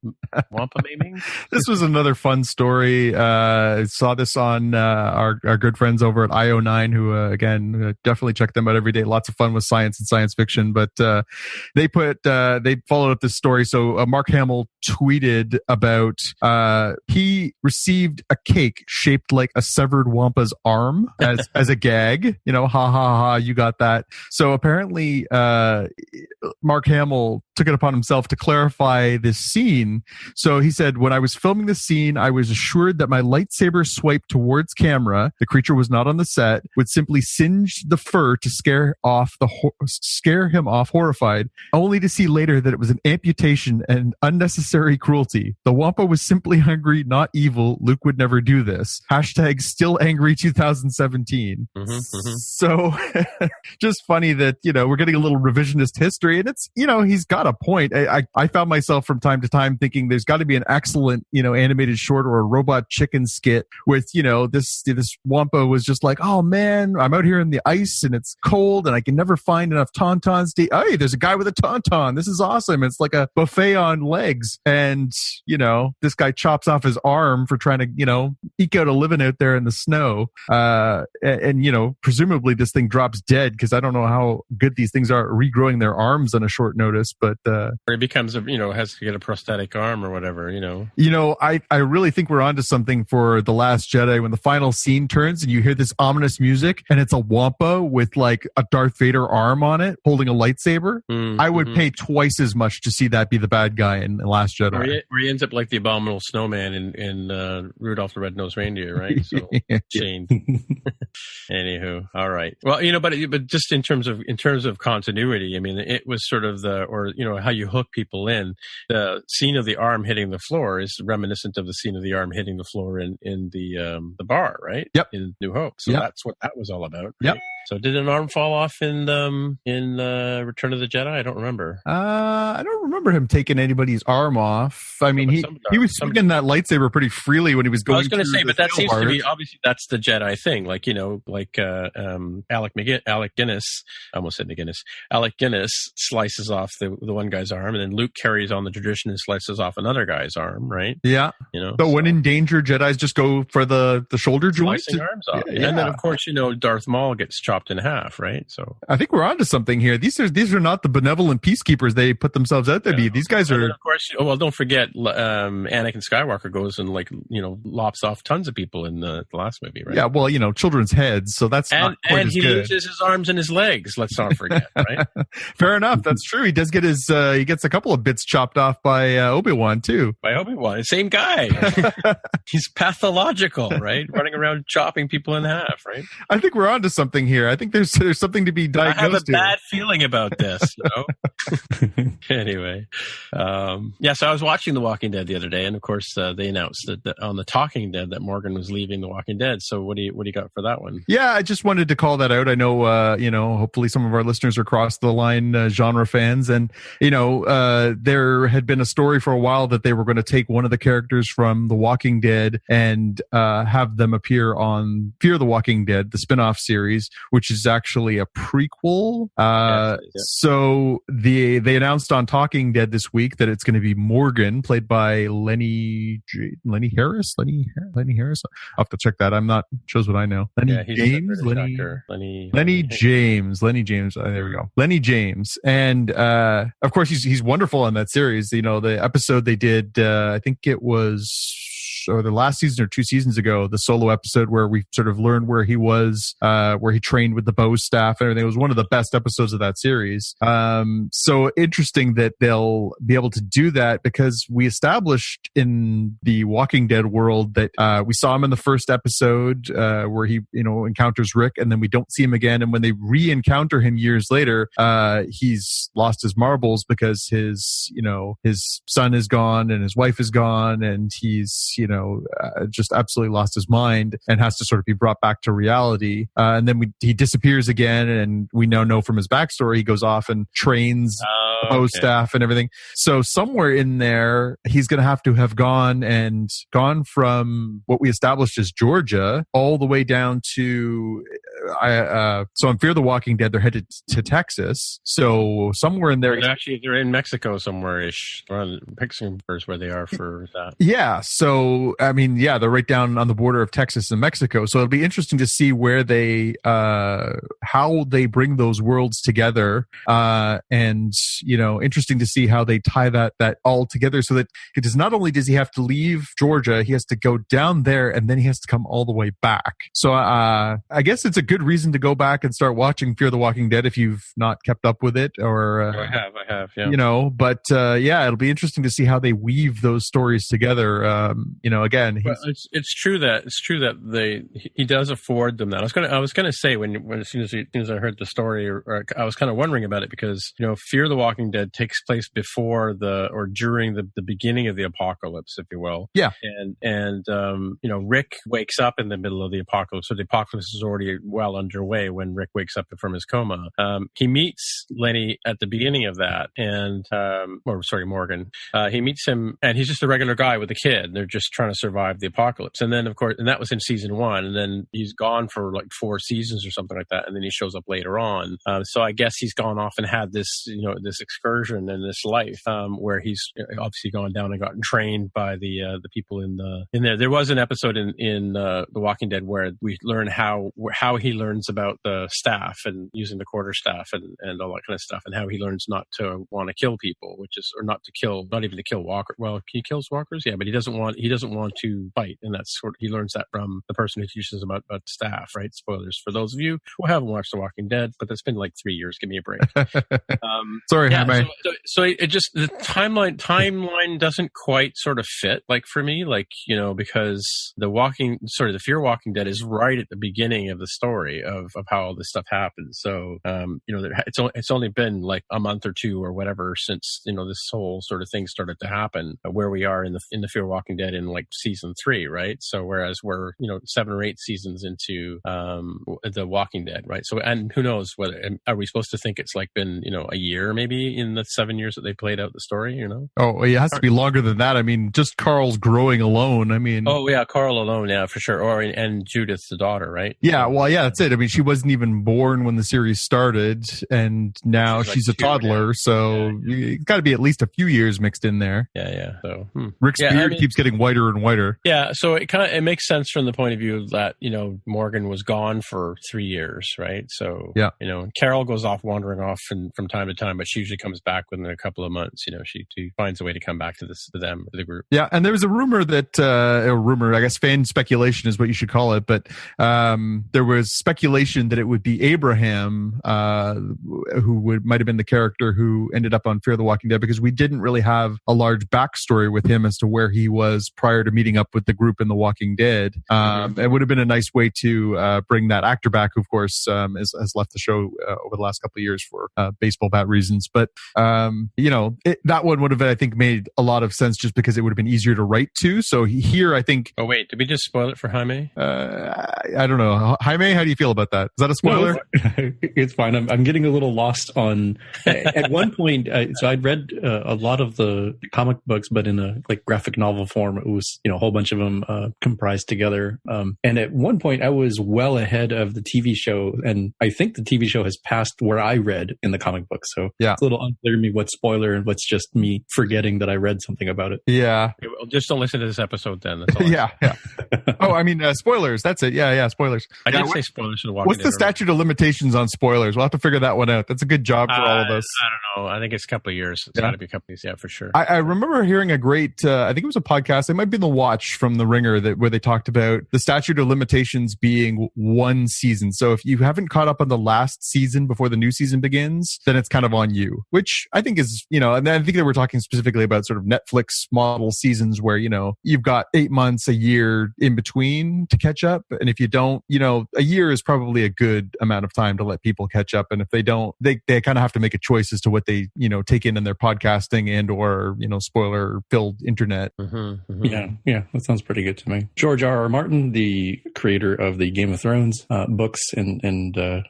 maiming? This was another fun story. Saw this on our good friends over at IO9, who again definitely check them out every day. Lots of fun with science and science fiction. But they followed up this story. So Mark Hamill tweeted about he received a cake shaped like a severed Wampa's arm as a gag. You know, ha ha ha, you got that. So apparently Mark Hamill took it upon himself to clarify this scene. So he said, when I was filming this scene, I was assured that my lightsaber swipe towards camera, the creature was not on the set, would simply singe the fur to scare him off horrified, only to see later that it was an amputation and unnecessary cruelty. The Wampa was simply hungry, not evil. Luke would never do this. Hashtag still angry 2017. So just funny that, you know, we're getting a little revisionist history, and it's, you know, he's got a point. I found myself from time to time thinking there's got to be an excellent, you know, animated short or a robot chicken skit with, you know, this Wampa was just like, oh man, I'm out here in the ice and it's cold and I can never find enough tauntauns to, hey, there's a guy with a tauntaun. This is awesome. It's like a buffet on legs. And, you know, this guy chops off his arm for trying to, you know, eke out a living out there in the snow. And, you know, presumably this thing drops dead, because I don't know how good these things are at regrowing their arms on a short notice, but or it becomes has to get a prosthetic arm or whatever, you know. I really think we're onto something for The Last Jedi when the final scene turns and you hear this ominous music and it's a Wampa with like a Darth Vader arm on it holding a lightsaber. I would pay twice as much to see that be the bad guy in The Last Jedi. Where he ends up like the abominable snowman in Rudolph the Red-Nosed Reindeer, right? So Shane. Anywho, all right. Well, you know, but just in terms of continuity, I mean, it was sort of how you hook people in. The scene of the arm hitting the floor is reminiscent of the scene of the arm hitting the floor in the bar, right? Yep. In New Hope. So that's what that was all about. Right? Yep. So did an arm fall off in Return of the Jedi? I don't remember. I don't remember him taking anybody's arm off. I mean, he was swinging that lightsaber pretty freely when he was going. I was going to say, but that seems to be obviously that's the Jedi thing. Like, you know, like Alec Guinness. I almost said McGinnis. Alec Guinness slices off the one guy's arm, and then Luke carries on the tradition and slices off another guy's arm, right? Yeah. You know. So when in danger, Jedis just go for the shoulder joint. Slicing arms off. Yeah. And then of course, you know, Darth Maul gets chopped in half, right? So I think we're onto something here. These are not the benevolent peacekeepers they put themselves out to be. These guys are. Of course, don't forget, Anakin Skywalker goes and, like, you know, lops off tons of people in the last movie, right? Yeah, well, you know, children's heads, so that's not quite as good. And he loses his arms and his legs. Let's not forget, right? Fair enough. That's true. He does get he gets a couple of bits chopped off by Obi-Wan too. By Obi-Wan, same guy. He's pathological, right? Running around chopping people in half, right? I think we're onto something here. I think there's something to be diagnosed. I have a bad feeling about this, you know. Anyway, so I was watching The Walking Dead the other day, and of course they announced that on The Talking Dead that Morgan was leaving The Walking Dead. So what do you got for that one? Yeah, I just wanted to call that out. I know, you know, hopefully some of our listeners are across the line genre fans, and you know, there had been a story for a while that they were going to take one of the characters from The Walking Dead and have them appear on Fear the Walking Dead, the spin-off series, which is actually a prequel. So they announced on Talking Dead this week that it's going to be Morgan, played by Lenny Harris. Lenny Harris. I'll have to check that. I'm not. Shows what I know. Lenny James. Lenny James. There we go. Lenny James. And of course he's wonderful on that series. You know, the episode they did, I think it was the last season or 2 seasons ago, the solo episode where we sort of learned where he was, where he trained with the Bow staff and everything. It was one of the best episodes of that series. So interesting that they'll be able to do that, because we established in the Walking Dead world that we saw him in the first episode where he, you know, encounters Rick, and then we don't see him again. And when they re-encounter him years later, he's lost his marbles because his son is gone and his wife is gone, and he's, you know, just absolutely lost his mind and has to sort of be brought back to reality. And then he disappears again, and we now know from his backstory he goes off and trains the post staff and everything. So somewhere in there, he's going to have gone from what we established as Georgia all the way down to so on Fear the Walking Dead, they're headed to Texas. So somewhere in there, they're in Mexico somewhere-ish. Picking where they are for that. Yeah. So I mean, they're right down on the border of Texas and Mexico. So it'll be interesting to see where they, how they bring those worlds together, and interesting to see how they tie that all together. So that because not only does he have to leave Georgia, he has to go down there, and then he has to come all the way back. So I guess it's a good reason to go back and start watching Fear the Walking Dead if you've not kept up with it, or I have, yeah. But it'll be interesting to see how they weave those stories together. Again, it's true that he does afford them that. I was gonna say when as soon as I heard the story, or I was kind of wondering about it because Fear the Walking Dead takes place before during the beginning of the apocalypse, if you will. Yeah. And Rick wakes up in the middle of the apocalypse, so the apocalypse is already well underway when Rick wakes up from his coma. He meets Lenny at the beginning of that, and Morgan. He meets him, and he's just a regular guy with a kid. They're just trying to survive the apocalypse. And then, of course, and that was in season 1, and then he's gone for like 4 seasons or something like that, and then he shows up later on. So I guess he's gone off and had this, this excursion in this life, where he's obviously gone down and gotten trained by the people in there. There was an episode in The Walking Dead where we learn how he learns about the staff and using the quarterstaff and all that kind of stuff, and how he learns not to want to kill people, not even to kill walkers. Well, he kills walkers, yeah, but he doesn't want to fight, and that's he learns that from the person who teaches him about staff, right? Spoilers for those of you who haven't watched The Walking Dead, but that's been like 3 years. Give me a break. Sorry, Jaime. So it just the timeline doesn't quite sort of fit, like for me, because the Fear Walking Dead is right at the beginning of the story of how all this stuff happens. So it's only been like a month or 2 or whatever since this whole sort of thing started to happen, where we are in the Fear Walking Dead in like season 3, right? So whereas we're 7 or 8 seasons into The Walking Dead, right? So, and who knows whether are we supposed to think it's like been a year maybe in the 7 years that they played out the story? Oh, it has to be longer than that. I mean, just Carl's growing alone. I mean, oh yeah, Carl alone, yeah, for sure. And Judith, the daughter, right? Yeah, well, yeah, that's it. I mean, she wasn't even born when the series started, and now she's a toddler. Now. So it's got to be at least a few years mixed in there. Yeah. So Rick's beard keeps getting whiter and whiter. Yeah, so it makes sense from the point of view that Morgan was gone for 3 years, right? So Carol goes off wandering off from time to time, but she usually comes back within a couple of months. She finds a way to come back to the group. Yeah, and there was a rumor that I guess fan speculation is what you should call it, but there was speculation that it would be Abraham who might have been the character who ended up on Fear the Walking Dead, because we didn't really have a large backstory with him as to where he was prior to meeting up with the group in The Walking Dead. It would have been a nice way to bring that actor back, who of course has left the show over the last couple of years for baseball bat reasons. But that one would have, I think, made a lot of sense just because it would have been easier to write to. So here, I think. Oh wait, did we just spoil it for Jaime? I don't know. Jaime, how do you feel about that? Is that a spoiler? No, it's fine. I'm getting a little lost on. At one point, so I'd read a lot of the comic books, but in a graphic novel form. It was a whole bunch of them comprised together. And at one point, I was well ahead of the TV show, and I think the TV show has passed where I read in the comic book. So it's a little unclear to me what's spoiler and what's just me forgetting that I read something about it. Yeah. Well, just don't listen to this episode then. That's all yeah. Oh, I mean, spoilers. That's it. Yeah, spoilers. I did say spoilers to The Walking Dead. What's the statute of limitations on spoilers? We'll have to figure that one out. That's a good job for all of us. I don't know. I think it's a couple of years. It's got to be a couple of years. Yeah, for sure. I remember hearing a great, I think it was a podcast. It might be The Watch from The Ringer where they talked about the statute of limitations being 1 season. So if you haven't caught up on the last season before the new season begins, then it's kind of on you, which I think is, and I think that we're talking specifically about sort of Netflix model seasons where, you've got 8 months, a year in between to catch up. And if you don't, a year is probably a good amount of time to let people catch up. And if they don't, they kind of have to make a choice as to what they, take in their podcasting and or, spoiler filled internet. Yeah, Yeah, that sounds pretty good to me. George R.R. Martin, the creator of the Game of Thrones books and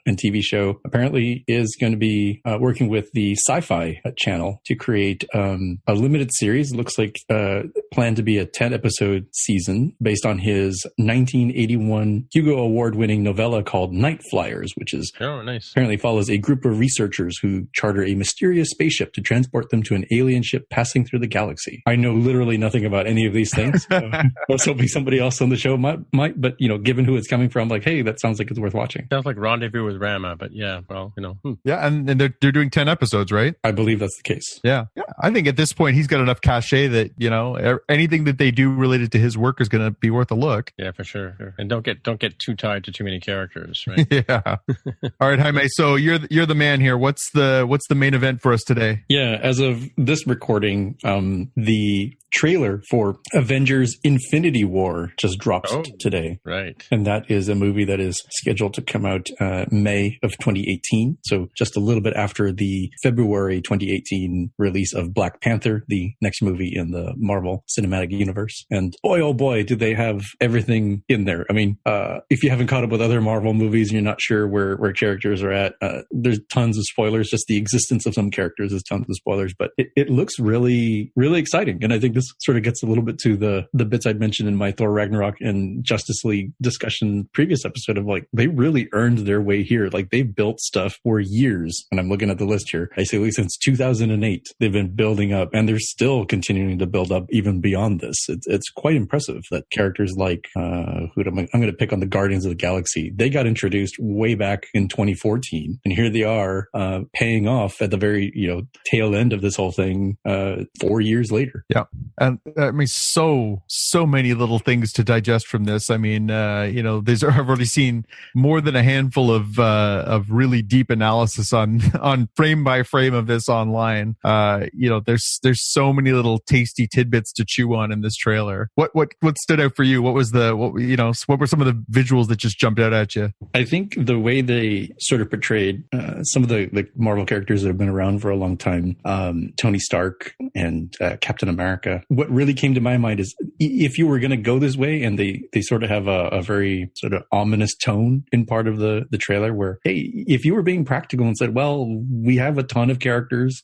TV show, apparently is going to be working with the Syfy channel to create a limited series. It looks like planned to be a 10-episode season based on his 1981 Hugo Award-winning novella called Night Flyers, which is apparently follows a group of researchers who charter a mysterious spaceship to transport them to an alien ship passing through the galaxy. I know literally nothing about any of these things. I was hoping somebody else on the show might, but given who it's coming from, like, hey, that sounds like it's worth watching. Sounds like Rendezvous with Rama, but yeah, well, Yeah, and they're doing 10 episodes, right? I believe that's the case. Yeah. I think at this point he's got enough cachet that anything that they do related to his work is going to be worth a look. Yeah, for sure. And don't get too tied to too many characters, right? Yeah. All right, Jaime. So you're the man here. What's the main event for us today? Yeah, as of this recording, the trailer for Avengers Infinity War just dropped today. Right. And that is a movie that is scheduled to come out May of 2018. So just a little bit after the February 2018 release of Black Panther, the next movie in the Marvel Cinematic Universe. And boy, oh boy, do they have everything in there. I mean, if you haven't caught up with other Marvel movies and you're not sure where characters are at, there's tons of spoilers. Just the existence of some characters is tons of spoilers, but it looks really, really exciting. And I think this sort of gets a little bit to the bits I'd mentioned in my Thor Ragnarok and Justice League discussion previous episode of like, they really earned their way here. Like they've built stuff for years. And I'm looking at the list here. Basically since 2008, they've been building up and they're still continuing to build up even beyond this. It's quite impressive that characters like, I'm going to pick on the Guardians of the Galaxy. They got introduced way back in 2014. And here they are, paying off at the very, tail end of this whole thing, 4 years later. Yeah. And I mean, so many little things to digest from this. I mean, I've already seen more than a handful of really deep analysis on frame by frame of this online. There's so many little tasty tidbits to chew on in this trailer. What stood out for you? What were some of the visuals that just jumped out at you? I think the way they sort of portrayed some of the Marvel characters that have been around for a long time, Tony Stark and Captain America. What really came to my mind is if you were going to go this way, and they sort of have a very sort of ominous tone in part of the trailer where, hey, if you were being practical and said, well, we have a ton of characters,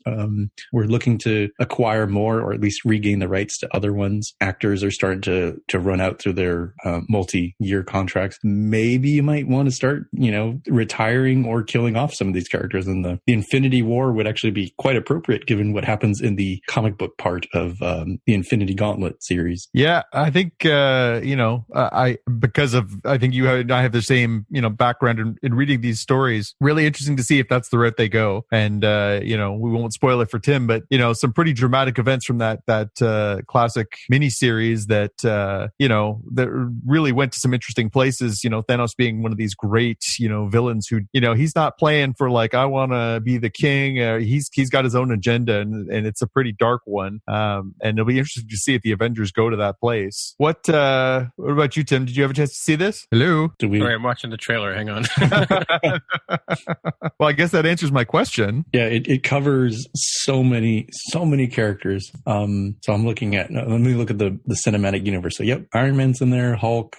we're looking to acquire more or at least regain the rights to other ones. Actors are starting to run out through their multi-year contracts. Maybe you might want to start, retiring or killing off some of these characters. And the Infinity War would actually be quite appropriate given what happens in the comic book part of the Infinity Gauntlet series. Yeah, I think I think you and I have the same background in reading these stories. Really interesting to see if that's the route they go. And we won't spoil it for Tim, but some pretty dramatic events from that classic miniseries that that really went to some interesting places. Thanos being one of these great villains who he's not playing for like I want to be the king. He's got his own agenda, and it's a pretty dark one. And it'll be interesting to see if the Avengers go to that place. What about you, Tim? Did you have a chance to see this? Hello? Sorry, I'm watching the trailer. Hang on. Well, I guess that answers my question. Yeah, it covers so many characters. So I'm looking at, let me look at the cinematic universe. So yep, Iron Man's in there, Hulk,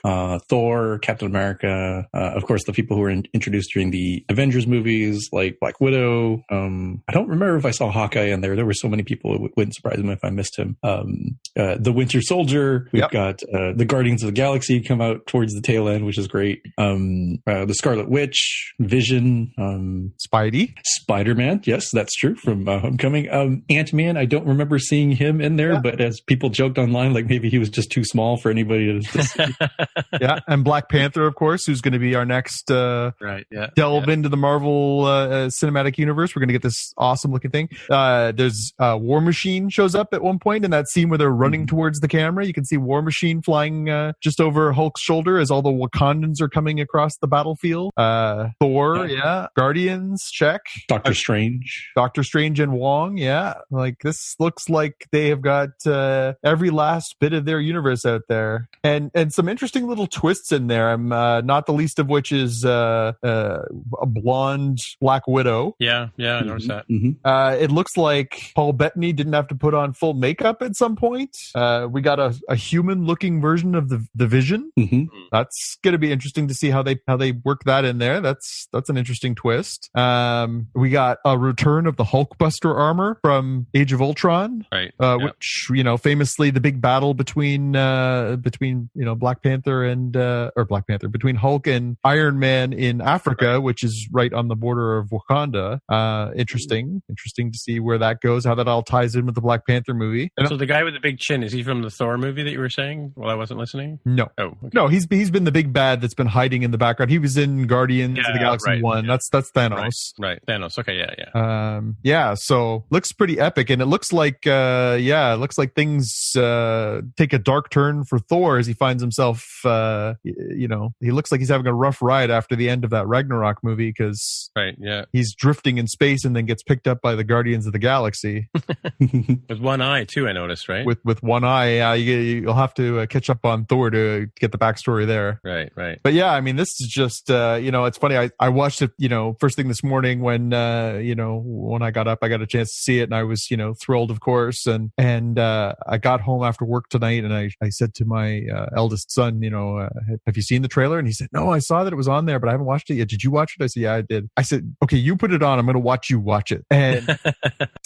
Thor, Captain America, of course, the people who were introduced during the Avengers movies, like Black Widow. I don't remember if I saw Hawkeye in there. There were so many people, it wouldn't surprise me if I missed him. The Winter Soldier. We've got the Guardians of the Galaxy come out towards the tail end, which is great. The Scarlet Witch, Vision, Spidey, Spider-Man. Yes, that's true, from Homecoming. Ant-Man, I don't remember seeing him in there, but as people joked online, like maybe he was just too small for anybody to see. Yeah, and Black Panther, of course, who's going to be our next delve into the Marvel Cinematic Universe. We're going to get this awesome looking thing. There's War Machine shows up at one point in that scene where they're running towards the camera. You can see War Machine flying just over Hulk's shoulder as all the Wakandans are coming across the battlefield. Thor, Guardians, check. Doctor Strange and Wong, like this looks like they have got every last bit of their universe out there, and some interesting little twists in there. I'm not the least of which is a blonde Black Widow. I noticed that. It looks like Paul Bettany didn't have to put on full makeup at some point. We got a a human looking version of the Vision. That's going to be interesting to see how they work that in there. That's an interesting twist. We got a return of the Hulkbuster armor from Age of Ultron, right? Which famously the big battle between Black Panther and between Hulk and Iron Man in Africa, which is right on the border of Wakanda. Interesting to see where that goes, how that all ties in with the Black Panther movie. And so the guy with the big chin, is he from the Thor movie that you were saying while I wasn't listening? No. Oh, okay. No, he's been the big bad that's been hiding in the background. He was in Guardians of the Galaxy 1. Yeah. That's Thanos. Right. Thanos. Okay, yeah. So looks pretty epic, and it looks like things take a dark turn for Thor as he finds himself he looks like he's having a rough ride after the end of that Ragnarok movie, because he's drifting in space and then gets picked up by the Guardians of the Galaxy. With one eye too, I noticed, right? With one eye, you'll have to catch up on Thor to get the backstory there. Right. But yeah, I mean, this is just it's funny. I watched it, first thing this morning when I got up, I got a chance to see it, and I was thrilled, of course. And I got home after work tonight, and I said to my eldest son, have you seen the trailer? And he said, no, I saw that it was on there, but I haven't watched it yet. Did you watch it? I said, yeah, I did. I said, okay, you put it on. I'm going to watch you watch it. And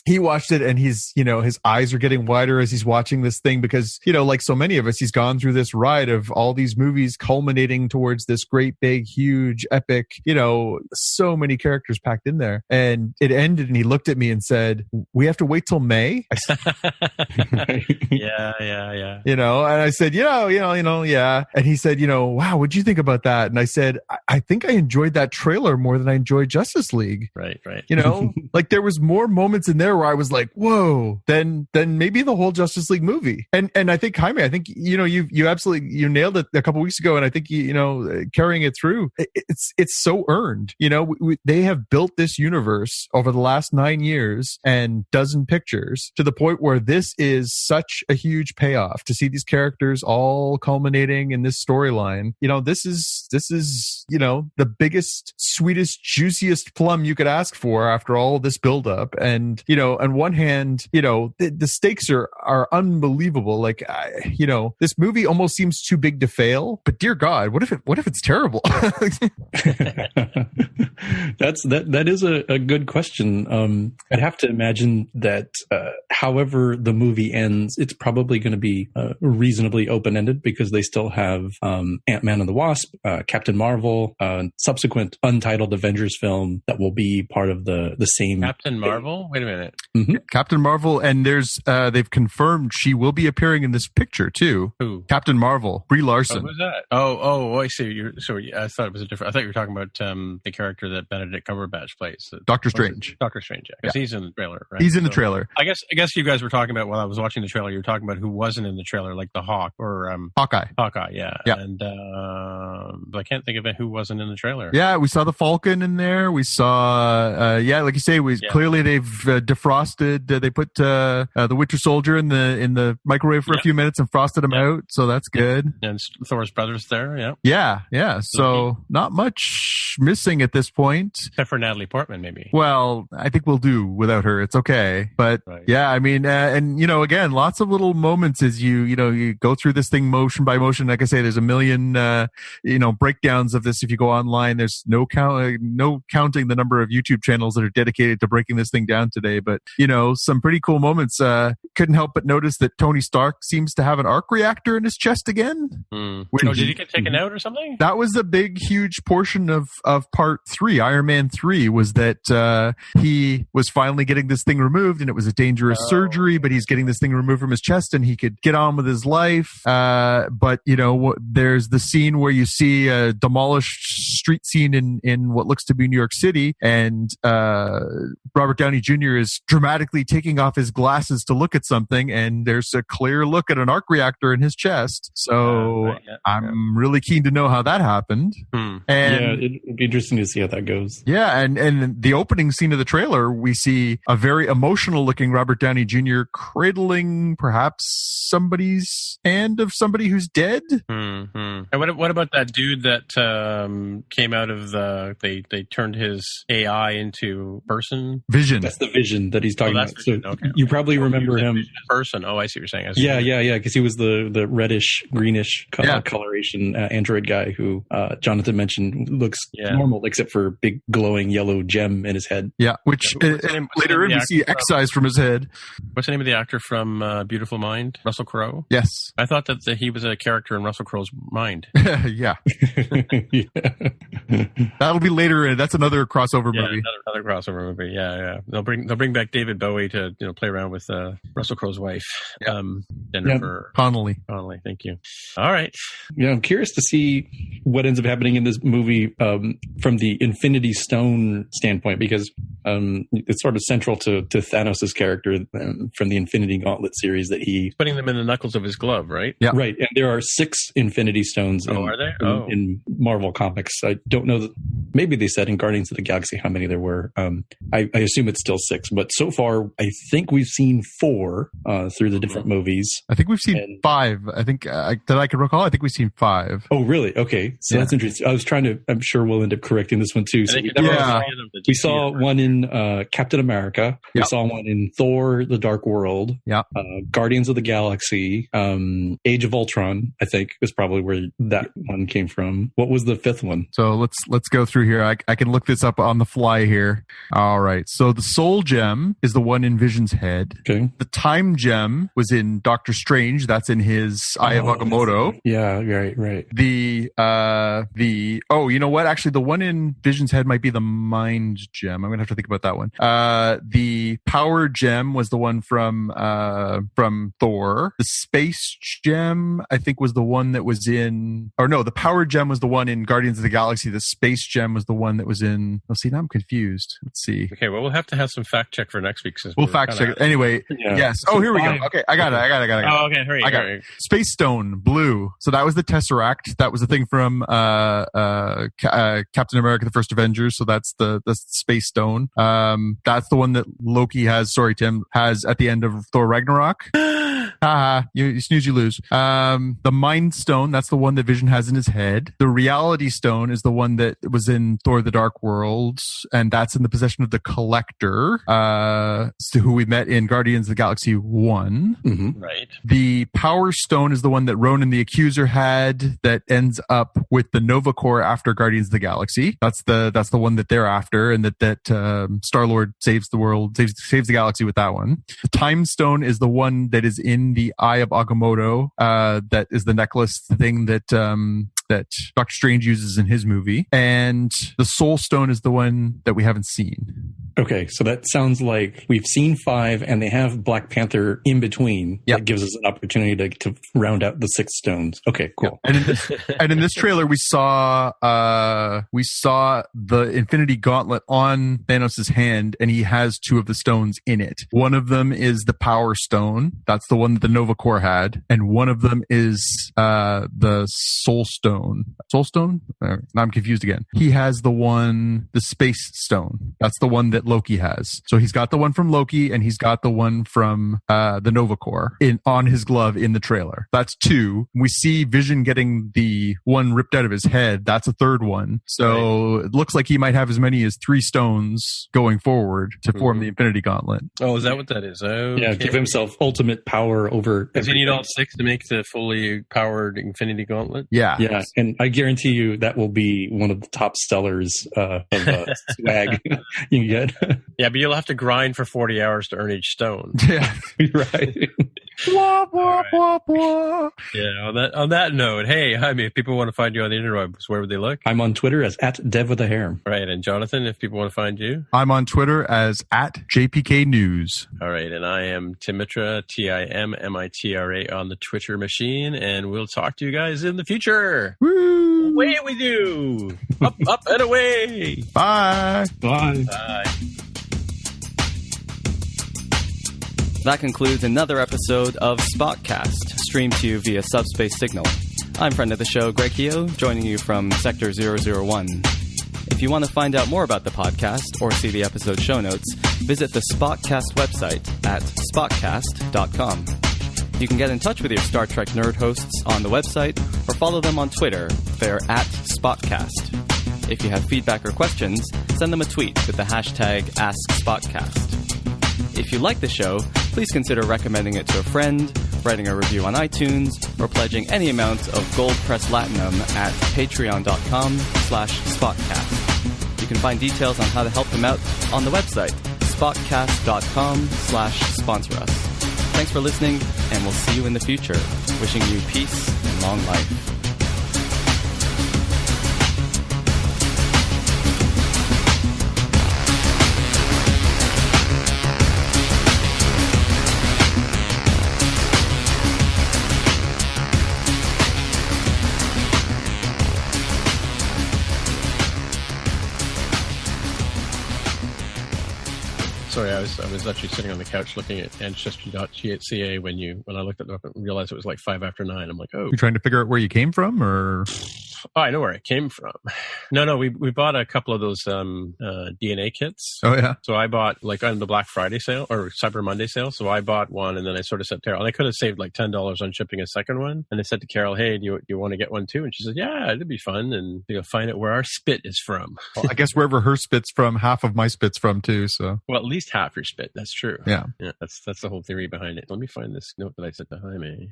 he watched it, and he's, his eyes are getting wider as he's watching this thing, because, like so many of us, he's gone through this ride of all these movies culminating towards this great, big, huge, epic, so many characters packed in there. And it ended, and he looked at me and said, we have to wait till May? I said, yeah. And I said, yeah. And he said, wow, what'd you think about that? And I said, I think I enjoyed that trailer more than I enjoyed Justice League. Right. Like there was more moments in there where I was like, whoa, than maybe the whole Justice League movie. And I think, Jaime, you absolutely, nailed it a couple weeks ago. And I think, carrying it through, it's so earned. They have built this universe over the last 9 years and dozen pictures to the point where this is such a huge payoff to see these characters all culminating in this storyline. This is the biggest, sweetest, juiciest plum you could ask for after all this buildup. And on one hand, the stakes are unbelievable. Like this movie almost seems too big to fail. But dear God, what if it's terrible? That is a good question. I'd have to imagine that however the movie ends, it's probably going to be reasonably open-ended, because they still have Ant-Man and the Wasp, Captain Marvel, subsequent untitled Avengers film that will be part of the same. Captain Marvel? Wait a minute. Mm-hmm. Captain Marvel, and there's they've confirmed she will be appearing in this picture too. Who? Captain Marvel, Brie Larson. Oh, who's that? Oh, I see. I thought it was a different. I thought you were talking about the character that Benedict Cumberbatch plays. Doctor Strange. Doctor Strange, yeah. Because he's in the trailer, right? He's in the trailer. I guess you guys were talking about, while I was watching the trailer, you were talking about who wasn't in the trailer, like the Hawk or Hawkeye. Hawkeye, yeah. And but I can't think of who wasn't in the trailer. Yeah, we saw the Falcon in there. We saw, like you say, clearly they've defrosted. They put the Winter Soldier in the microwave for a few minutes and frosted him out. So that's good. And Thor's brother's there. Yeah. Yeah. So not much missing at this point, except for Natalie Portman, maybe. Well, I think we'll do without her. It's okay. But yeah, I mean, and again, lots of little moments as you go through this thing motion by motion. Like I say, there's a million breakdowns of this. If you go online, there's no counting the number of YouTube channels that are dedicated to breaking this thing down today. But some pretty cool moments. Couldn't help but notice that Tony Stark seems to have an arc reactor in his chest again. Did he get taken out or something? That was a big, huge portion of part 3, Iron Man 3, was that he was finally getting this thing removed, and it was a dangerous surgery, but he's getting this thing removed from his chest and he could get on with his life. But there's the scene where you see a demolished street scene in what looks to be New York City, and Robert Downey Jr. is dramatically taking off his glasses to look at something, and there's a clear look at an arc reactor in his chest. So I'm really keen to know how that happened. And it'd be interesting to see how that goes. Yeah, and the opening scene of the trailer, we see a very emotional looking Robert Downey Jr. cradling perhaps somebody's hand of somebody who's dead. And what about that dude that came out of they turned his AI into person? Vision. That's the Vision that he's talking about. So you probably remember him. Person. Oh, I see what you're saying. Yeah. Yeah, because he was the reddish, greenish coloration android guy who Jonathan mentioned looks normal except for big glowing yellow gem in his head. Yeah, which later we see excised from his head. What's the name of the actor from Beautiful Mind? Russell Crowe? Yes. I thought that he was a character in Russell Crowe's mind. Yeah. That'll be later. That's another crossover movie. Another crossover movie. Yeah. They'll bring back David Bowie to play around with Russell Crowe's wife, Jennifer Connelly. Thank you. All right. Yeah, I'm curious to see what ends up happening in this movie from the Infinity Stone standpoint, because it's sort of central to Thanos' character from the Infinity Gauntlet series that he's putting them in the knuckles of his glove, right? Yeah, right. And there are 6 Infinity Stones. Are there? In Marvel Comics. I don't know. Maybe they said in Guardians of the Galaxy how many there were. I assume it's still 6, but so far I think we've seen 4 through the different movies. I think we've seen 5. I think that I can recall. I think we've seen 5. Oh, really? Okay, so that's interesting. I'm sure we'll end up correcting this one too. So we saw one in Captain America. We saw one in Thor: The Dark World. Yeah. Guardians of the Galaxy. Age of Ultron, I think, is probably where that one came from. What was the 5th one? So let's go through here. I can look this up on the fly here. All right. So the Soul Gem is the one in Vision's head. Okay. The Time Gem was in Doctor Strange. That's in his Eye of Agamotto. Yeah. Right. You know what? Actually, the one in Vision's head might be the Mind Gem. I'm gonna have to think about that one. The Power Gem was the one from Thor. The Space Gem, I think, was the one that was in. Or no, the Power Gem was the one in Guardians of the Galaxy. The Space Gem was the one that was in. Oh, see, now I'm confused. Let's see. Okay, well, we'll have to have some fact check for next week. We'll fact check it. Anyway, yes. Oh, here we go. Okay, I got it. Oh, okay, hurry. I got it. Space Stone, blue. So that was the Tesseract. That was the thing from Captain America, the First Avengers. So that's the Space Stone. That's the one that Loki has. Sorry, Tim, has at the end of Thor Ragnarok. You snooze, you lose. The Mind Stone, that's the one that Vision has in his head. The Reality Stone is the one that was in Thor: The Dark World, and that's in the possession of the Collector, who we met in Guardians of the Galaxy 1. Mm-hmm. Right. The Power Stone is the one that Ronan the Accuser had that ends up with the Nova Corps after Guardians of the Galaxy. That's the one that they're after, and that Star-Lord saves the world, saves the galaxy with that one. The Time Stone is the one that is in the Eye of Agamotto. That is the necklace thing that Doctor Strange uses in his movie. And the Soul Stone is the one that we haven't seen. Okay, so that sounds like we've seen 5 and they have Black Panther in between. Yep. That gives us an opportunity to round out the 6 stones. Okay, cool. Yep. And in this trailer, we saw the Infinity Gauntlet on Thanos' hand, and he has 2 of the stones in it. One of them is the Power Stone. That's the one that the Nova Corps had. And one of them is the Soul Stone. Soul Stone? Now I'm confused again. He has the Space Stone. That's the one that Loki has. So he's got the one from Loki, and he's got the one from the Nova Corps on his glove in the trailer. That's 2. We see Vision getting the one ripped out of his head. That's a 3rd one. So It looks like he might have as many as 3 stones going forward to form the Infinity Gauntlet. Oh, is that what that is? Okay. Yeah, give himself ultimate power over. Does he need all 6 to make the fully powered Infinity Gauntlet? Yeah. And I guarantee you that will be one of the top sellers of swag you can get. Yeah, but you'll have to grind for 40 hours to earn each stone. Yeah, right. Wah, wah, wah, wah. Yeah. On that note, hey, I mean, if people want to find you on the interwebs, where would they look? I'm on Twitter as @DevWithAHair. Right, and Jonathan, if people want to find you, I'm on Twitter as @JPK News. All right, and I am Timitra, TIMMITRA on the Twitter machine, and we'll talk to you guys in the future. Woo! Away with you! Up, and away! Bye! Bye! Bye! That concludes another episode of Spotcast, streamed to you via Subspace Signal. I'm friend of the show, Greg Keogh, joining you from Sector 001. If you want to find out more about the podcast or see the episode show notes, visit the Spotcast website at spotcast.com. You can get in touch with your Star Trek nerd hosts on the website or follow them on Twitter. They're @Spotcast. If you have feedback or questions, send them a tweet with the hashtag AskSpotcast. If you like the show, please consider recommending it to a friend writing a review on iTunes, or pledging any amount of Gold Press Platinum at patreon.com/Spotcast. You can find details on how to help them out on the website, spotcast.com/sponsor us. Thanks for listening, and we'll see you in the future. Wishing you peace and long life. Sorry, I was actually sitting on the couch looking at ancestry.ca when I looked at it and realized it was like 5 after 9. I'm like, oh. You trying to figure out where you came from, or? Oh, I know where it came from. No, we bought a couple of those DNA kits. Oh, yeah. So I bought, like, on the Black Friday sale or Cyber Monday sale. So I bought one, and then I sort of said to Carol, and I could have saved like $10 on shipping a second one. And I said to Carol, hey, do you want to get one too? And she said, yeah, it'd be fun. And you'll find out where our spit is from. Well, I guess wherever her spit's from, half of my spit's from too. So, well, at least half your spit. That's true. Yeah. That's the whole theory behind it. Let me find this note that I said to Jaime.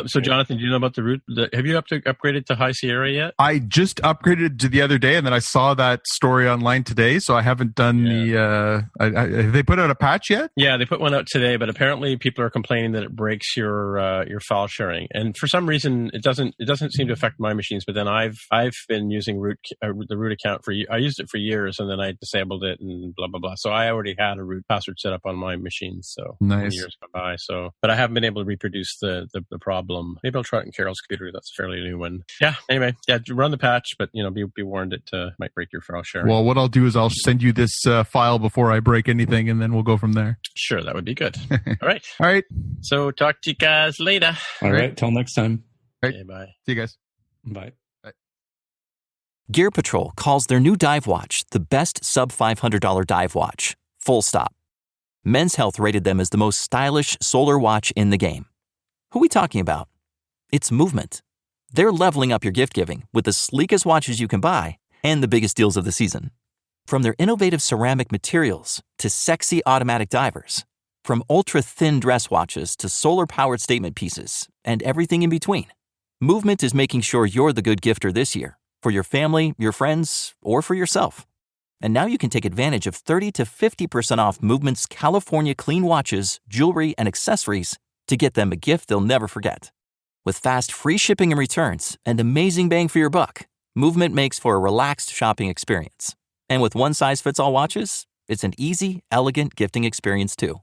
So Jonathan, do you know about the route? Have you upgraded to High Sierra yet? I just upgraded to the other day, and then I saw that story online today, so I haven't done have they put out a patch yet? Yeah, they put one out today, but apparently people are complaining that it breaks your file sharing, and for some reason it doesn't seem to affect my machines. But then I've been using the root account I used it for years, and then I disabled it and blah blah blah. So I already had a root password set up on my machine. So nice. Years gone by. So, but I haven't been able to reproduce the problem. Maybe I'll try it in Carol's computer. That's a fairly new one. Yeah. Anyway, run the patch, but be warned it might break your file sharing. Well, what I'll do is I'll send you this file before I break anything, and then we'll go from there. Sure, that would be good. All right. All right. So talk to you guys later. All right. Till next time. Right. Okay, bye. See you guys. Bye. Gear Patrol calls their new dive watch the best sub-$500 dive watch. Full stop. Men's Health rated them as the most stylish solar watch in the game. Who are we talking about? It's Movement. They're leveling up your gift giving with the sleekest watches you can buy and the biggest deals of the season. From their innovative ceramic materials to sexy automatic divers, from ultra-thin dress watches to solar-powered statement pieces, and everything in between, Movement is making sure you're the good gifter this year for your family, your friends, or for yourself. And now you can take advantage of 30 to 50% off Movement's California clean watches, jewelry, and accessories to get them a gift they'll never forget. With fast, free shipping and returns and amazing bang for your buck, Movement makes for a relaxed shopping experience. And with one-size-fits-all watches, it's an easy, elegant gifting experience too.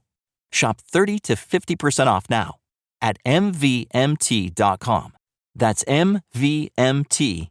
Shop 30 to 50% off now at mvmt.com. That's mvmt.com.